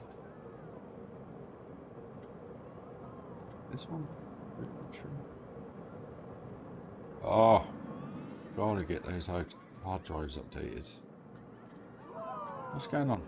This one? Oh, gotta get those hard drives updated. What's going on?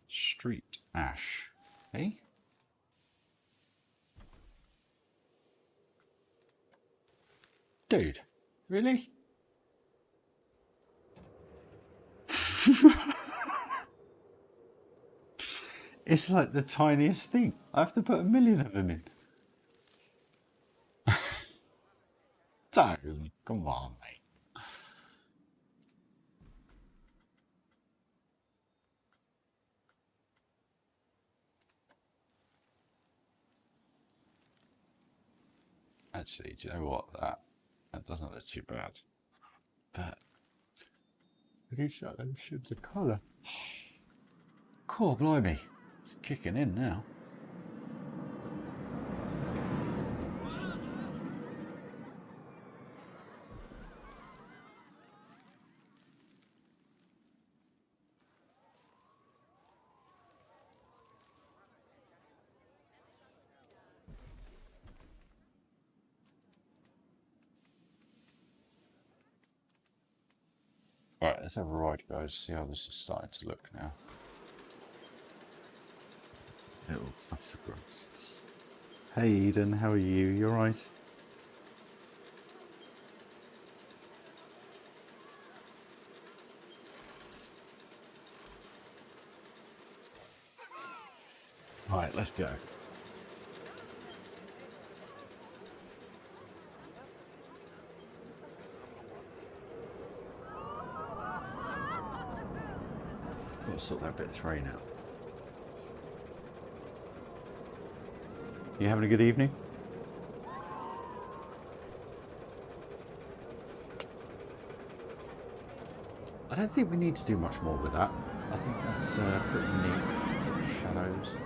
Street ash, eh? Dude, really? It's like the tiniest thing. I have to put 1,000,000 of them in. Don't, come on, mate. Actually, do you know what? That doesn't look too bad. But at least that shows the colour. Cool, blimey. It's kicking in now. Right, let's have a ride, guys. See how this is starting to look now. Little tufts of grass. Hey Eden, how are you? You alright? Right, let's go. Got to sort that bit of terrain out. You having a good evening? I don't think we need to do much more with that. I think that's pretty neat. Little shadows.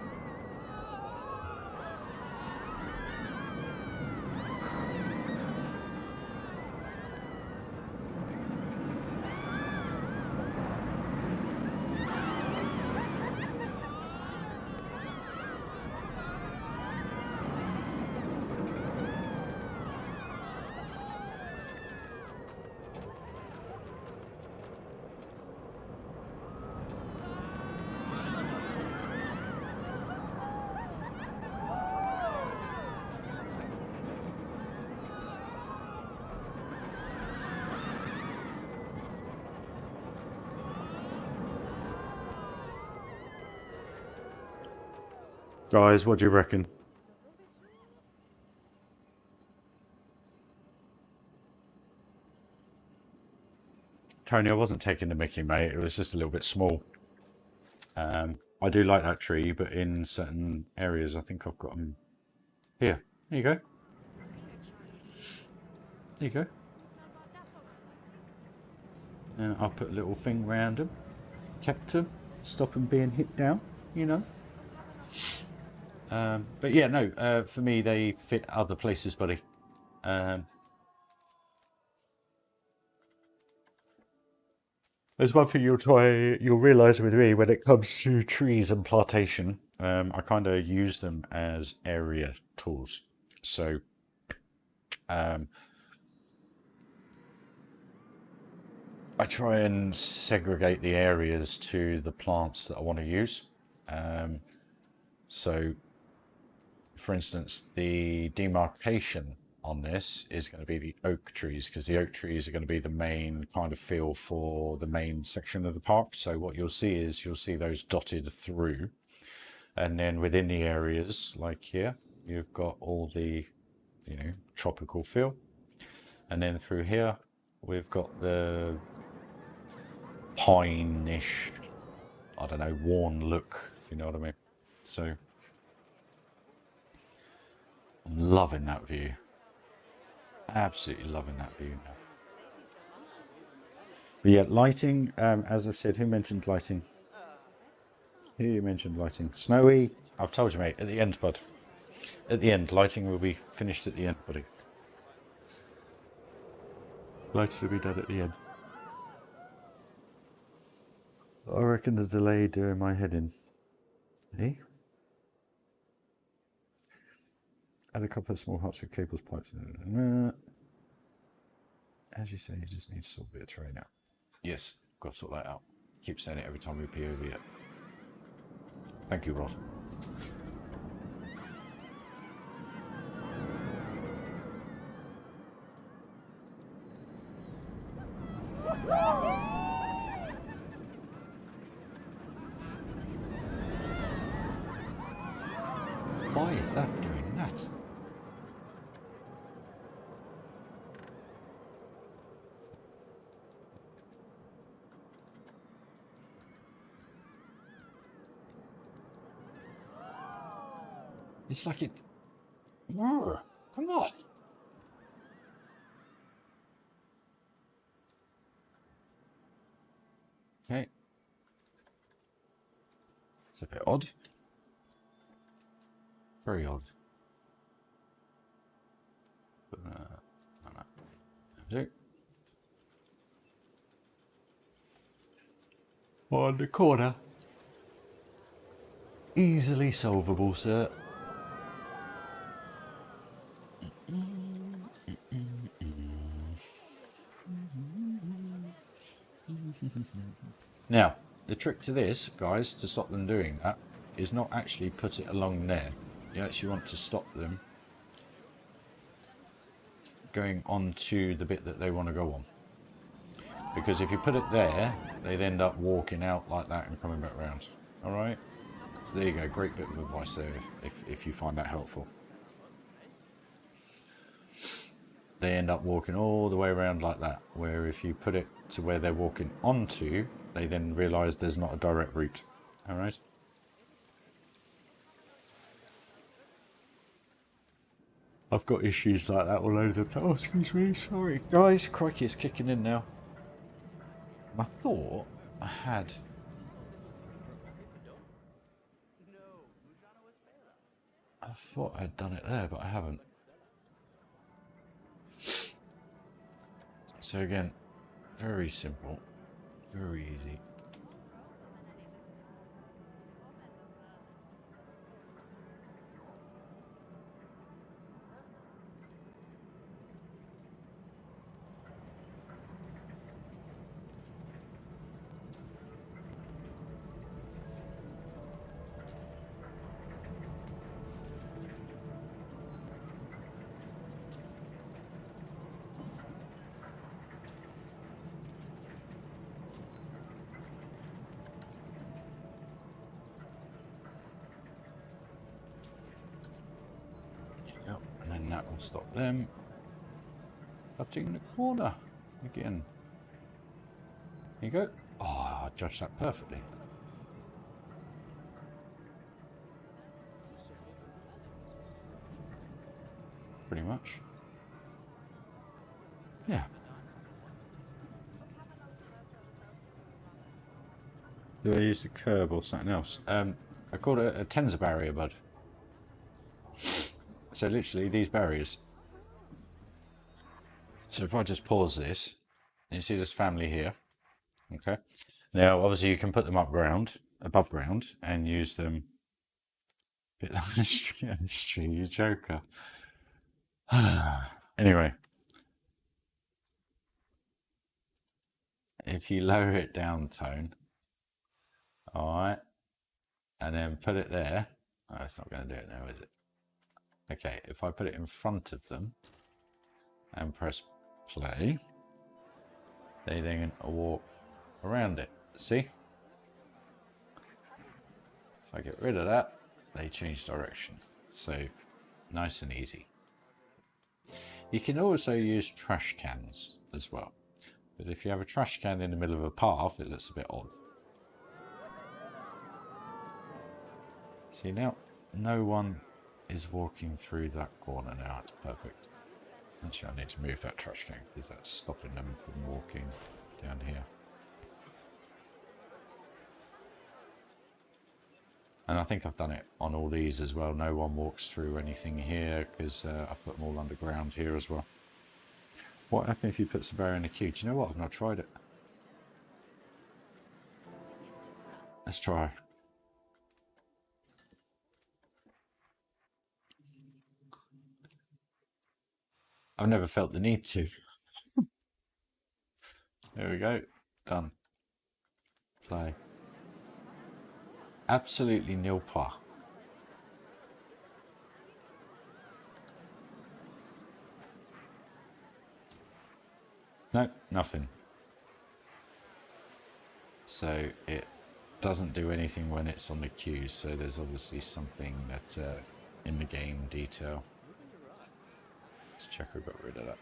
Guys, what do you reckon? Tony, I wasn't taking the mickey, mate. It was just a little bit small. I do like that tree, but in certain areas, I think I've got them here. There you go. There you go. And I'll put a little thing round them, protect them, stop them being hit down, you know. But yeah, no, for me, they fit other places, buddy. There's one thing you'll realise with me when it comes to trees and plantation. I kind of use them as area tools. So, I try and segregate the areas to the plants that I want to use. So, for instance, the demarcation on this is going to be the oak trees, because the oak trees are going to be the main kind of feel for the main section of the park. So what you'll see is you'll see those dotted through, and then within the areas like here you've got all the, you know, tropical feel, and then through here we've got the pine-ish, I don't know, worn look, you know what I mean. So I'm loving that view. Absolutely loving that view now. But yeah, lighting, as I've said, who mentioned lighting? Who mentioned lighting? Snowy. I've told you, mate, at the end, bud. At the end, lighting will be finished at the end, buddy. Lighting will be done at the end. I reckon the delay doing my head in. Eh? Add a couple of small huts with cables, pipes. As you say, you just need to sort a bit of terrain out. Yes, got to sort that out. Keep saying it every time we POV it. Thank you, Rod. Why is that doing that? It's like it... No, come on. Okay. It's a bit odd. Very odd. Do. On the corner. Easily solvable, sir. Now, the trick to this, guys, to stop them doing that, is not actually put it along there. You actually want to stop them going onto the bit that they want to go on. Because if you put it there, they'd end up walking out like that and coming back round. Alright? So there you go, great bit of advice there if you find that helpful. They end up walking all the way around like that, where if you put it to where they're walking onto, they then realise there's not a direct route. Alright? I've got issues like that all over the place. Oh, excuse me, sorry. Guys, crikey, it's kicking in now. I thought I had... I thought I'd done it there, but I haven't. So again, very simple, very easy. I'll stop them. Cutting the corner again. Here you go. Oh, I judged that perfectly. Pretty much. Yeah. Do I use the curb or something else? I call it a tensor barrier, bud. So literally these barriers. So if I just pause this, you see this family here. Okay. Now, obviously, you can put them above ground, and use them. A bit like a street, you joker. Anyway, if you lower it down tone, all right, and then put it there. Oh, it's not going to do it now, is it? Okay, if I put it in front of them and press play, they then walk around it. See? If I get rid of that, they change direction. So nice and easy. You can also use trash cans as well. But if you have a trash can in the middle of a path, it looks a bit odd. See now, no one is walking through that corner now. It's perfect. Actually, I need to move that trash can because that's stopping them from walking down here. And I think I've done it on all these as well. No one walks through anything here because I've put them all underground here as well. What happens if you put some barrier in the queue? Do you know what? I've not tried it. Let's try. I've never felt the need to. There we go. Done. Play. Absolutely nil par. No, nothing. So it doesn't do anything when it's on the queue, so there's obviously something that in the game detail. Let's check I got rid of that.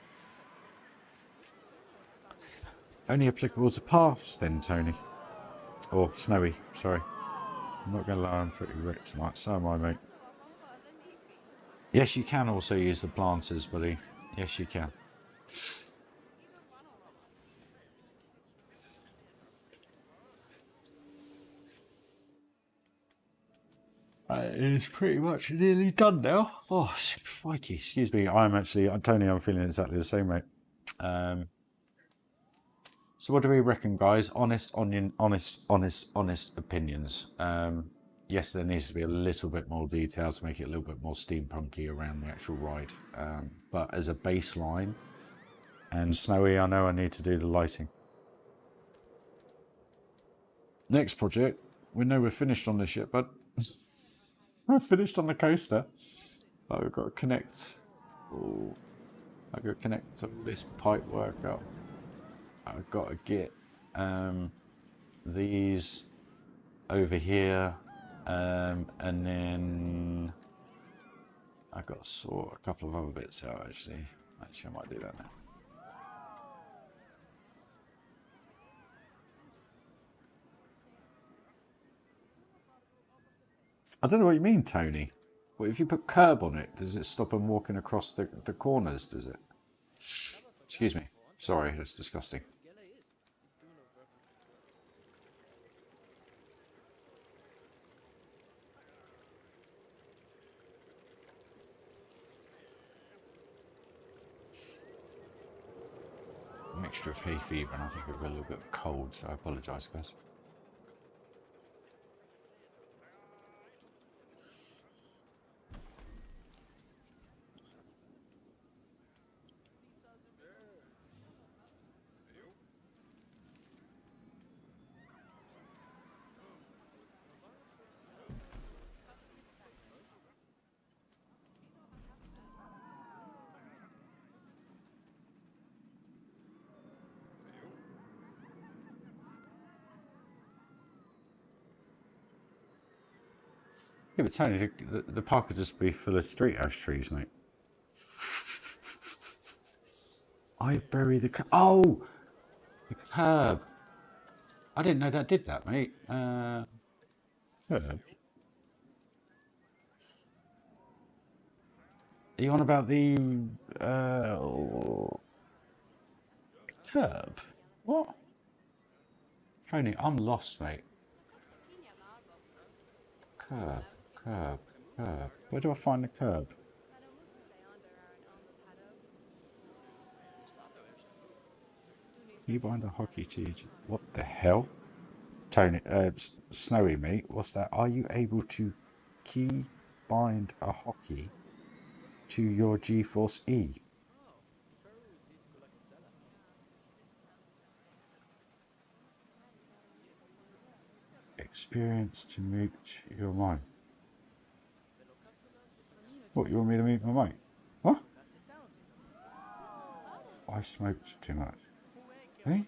Only applicable to paths then, Tony. Or Snowy, sorry. I'm not going to lie, I'm pretty wrecked tonight. So am I, mate. Yes, you can also use the planters, buddy. Yes, you can. It's pretty much nearly done now. Oh, crikey, excuse me. Tony, I'm feeling exactly the same, mate. So what do we reckon, guys? Honest opinions. Yes, there needs to be a little bit more detail to make it a little bit more steampunky around the actual ride. But as a baseline, and Snowy, I know I need to do the lighting. Next project, we know we're finished on this yet, but we're finished on the coaster. But we've got to connect. Oh, I've got to connect this pipe work up. I've got to get these over here, and then I've got to sort a couple of other bits out. Actually, I might do that now. I don't know what you mean, Tony. Well, if you put curb on it, does it stop them walking across the corners, does it? Excuse me. Sorry, that's disgusting. Mixture of hay fever and I think I've got a little bit of cold, so I apologise, guys. Yeah, but Tony, the park would just be full of street ash trees, mate. I bury the oh, the curb. I didn't know that did that, mate. Curb. Are you on about the curb? What? Tony, I'm lost, mate. Curb, curb, curb. Where do I find the curb? You bind a hockey to what the hell? Tony, Snowy, mate, what's that? Are you able to key bind a hockey to your G-Force E? Experience to meet your mind. What, you want me to meet my mate? What? I smoked too much. Eh?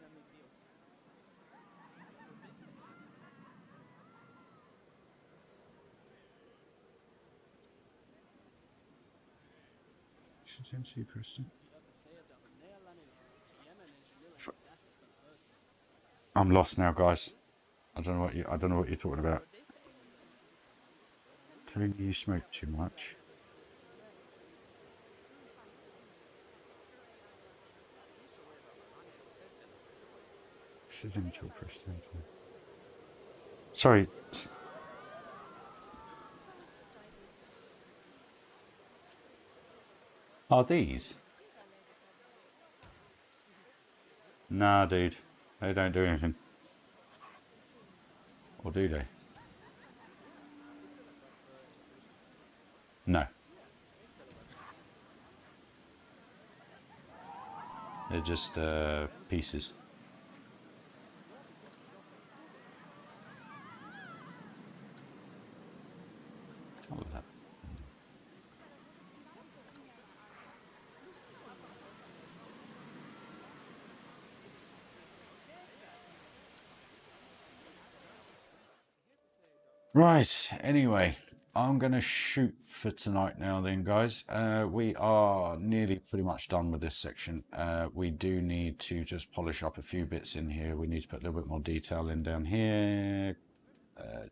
Kristen. I'm lost now, guys. I don't know what you're talking about. Telling you smoke too much. Accidental Kristen. Sorry. Are these? Nah, dude. They don't do anything. Or do they? No. They're just pieces. Can't look that. Right, anyway, I'm going to shoot for tonight now then, guys. We are nearly pretty much done with this section. We do need to just polish up a few bits in here. We need to put a little bit more detail in down here,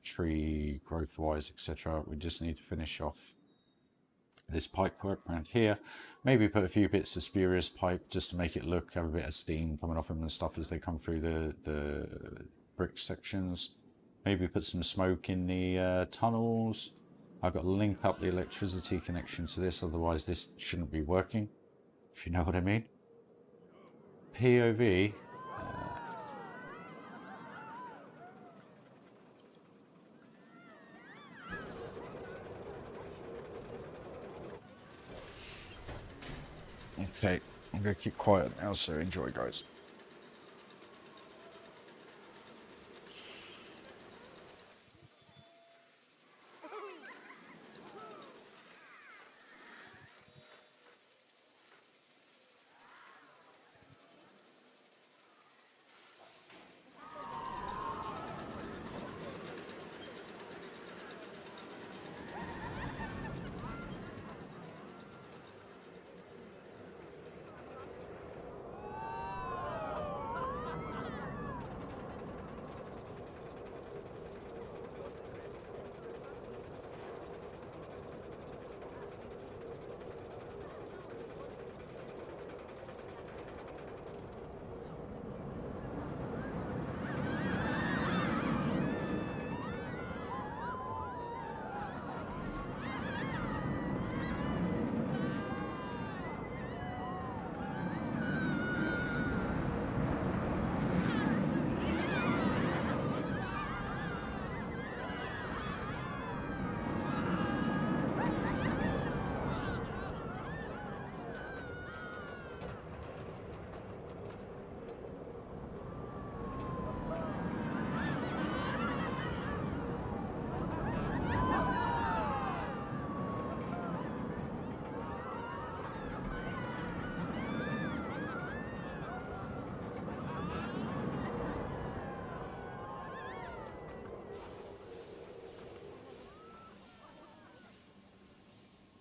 tree growth-wise, etc. We just need to finish off this pipe work around here. Maybe put a few bits of spurious pipe just to make it look, have a bit of steam coming off them and stuff as they come through the brick sections. Maybe put some smoke in the tunnels. I've got to link up the electricity connection to this, otherwise this shouldn't be working, if you know what I mean. POV. Okay, I'm going to keep quiet now, so enjoy, guys.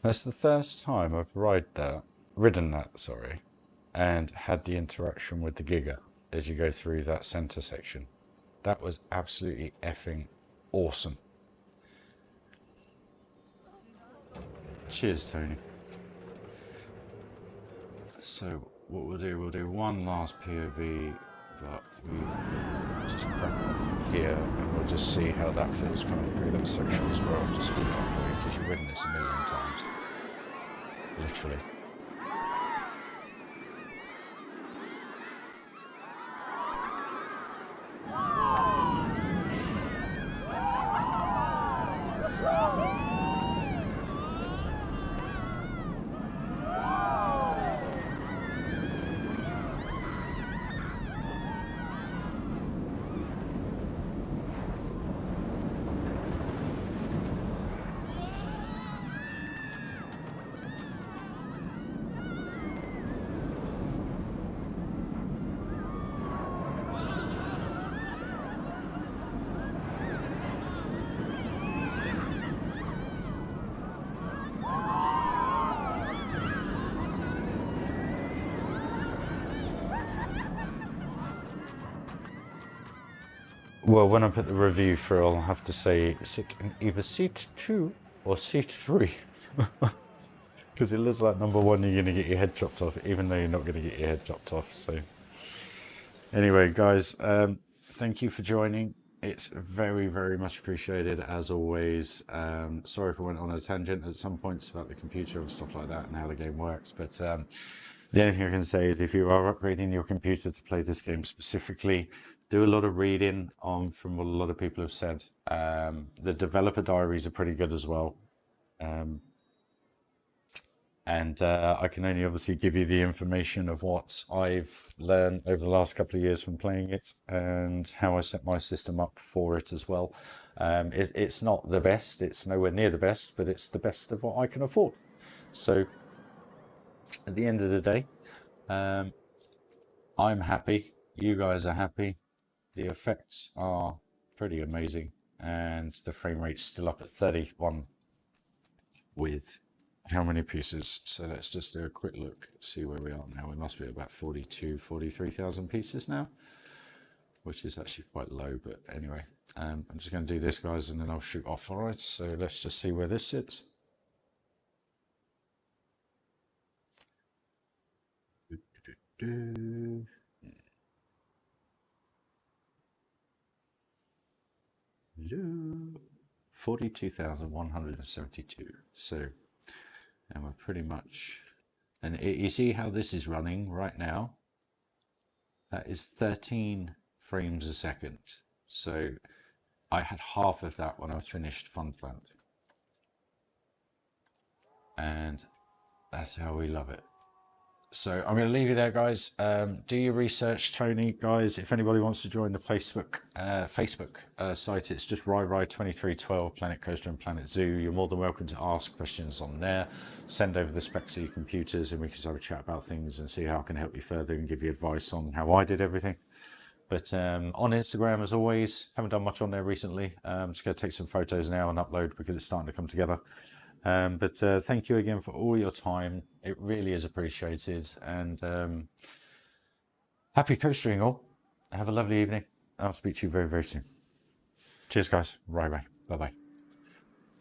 That's the first time I've ridden that, sorry. and had the interaction with the Giga as you go through that center section. That was absolutely effing awesome. Cheers, Tony. So what we'll do one last POV, but we just crack on from here and we'll just see how that feels coming through that section as well. Just speed it up for you because you've ridden this a million times. Literally. Well, when I put the review through, I'll have to say sit in either seat 2 or seat 3. Because it looks like number 1 you're going to get your head chopped off, even though you're not going to get your head chopped off. So anyway, guys, thank you for joining. It's very, very much appreciated, as always. Sorry if I went on a tangent at some points about the computer and stuff like that and how the game works. But the only thing I can say is if you are upgrading your computer to play this game specifically, do a lot of reading on from what a lot of people have said. The developer diaries are pretty good as well. And I can only obviously give you the information of what I've learned over the last couple of years from playing it and how I set my system up for it as well. It's not the best, it's nowhere near the best, but it's the best of what I can afford. So at the end of the day, I'm happy, you guys are happy, the effects are pretty amazing, and the frame rate's still up at 31 with how many pieces? So let's just do a quick look, see where we are now. We must be about 43,000 pieces now, which is actually quite low, but anyway, I'm just going to do this, guys, and then I'll shoot off. All right, so let's just see where this sits. Do. 42,172. So, and we're pretty much, and you see how this is running right now? That is 13 frames a second. So I had half of that when I finished Funplant. And that's how we love it. So I'm going to leave you there, guys. Do your research, Tony, guys. If anybody wants to join the Facebook site, it's just RyRy2312, Planet Coaster and Planet Zoo. You're more than welcome to ask questions on there. Send over the specs of your computers and we can have a chat about things and see how I can help you further and give you advice on how I did everything. But on Instagram, as always, haven't done much on there recently. I'm just going to take some photos now and upload because it's starting to come together. But thank you again for all your time. It really is appreciated. And happy coastering all. Have a lovely evening. I'll speak to you very, very soon. Cheers, guys. Bye-bye. Bye-bye.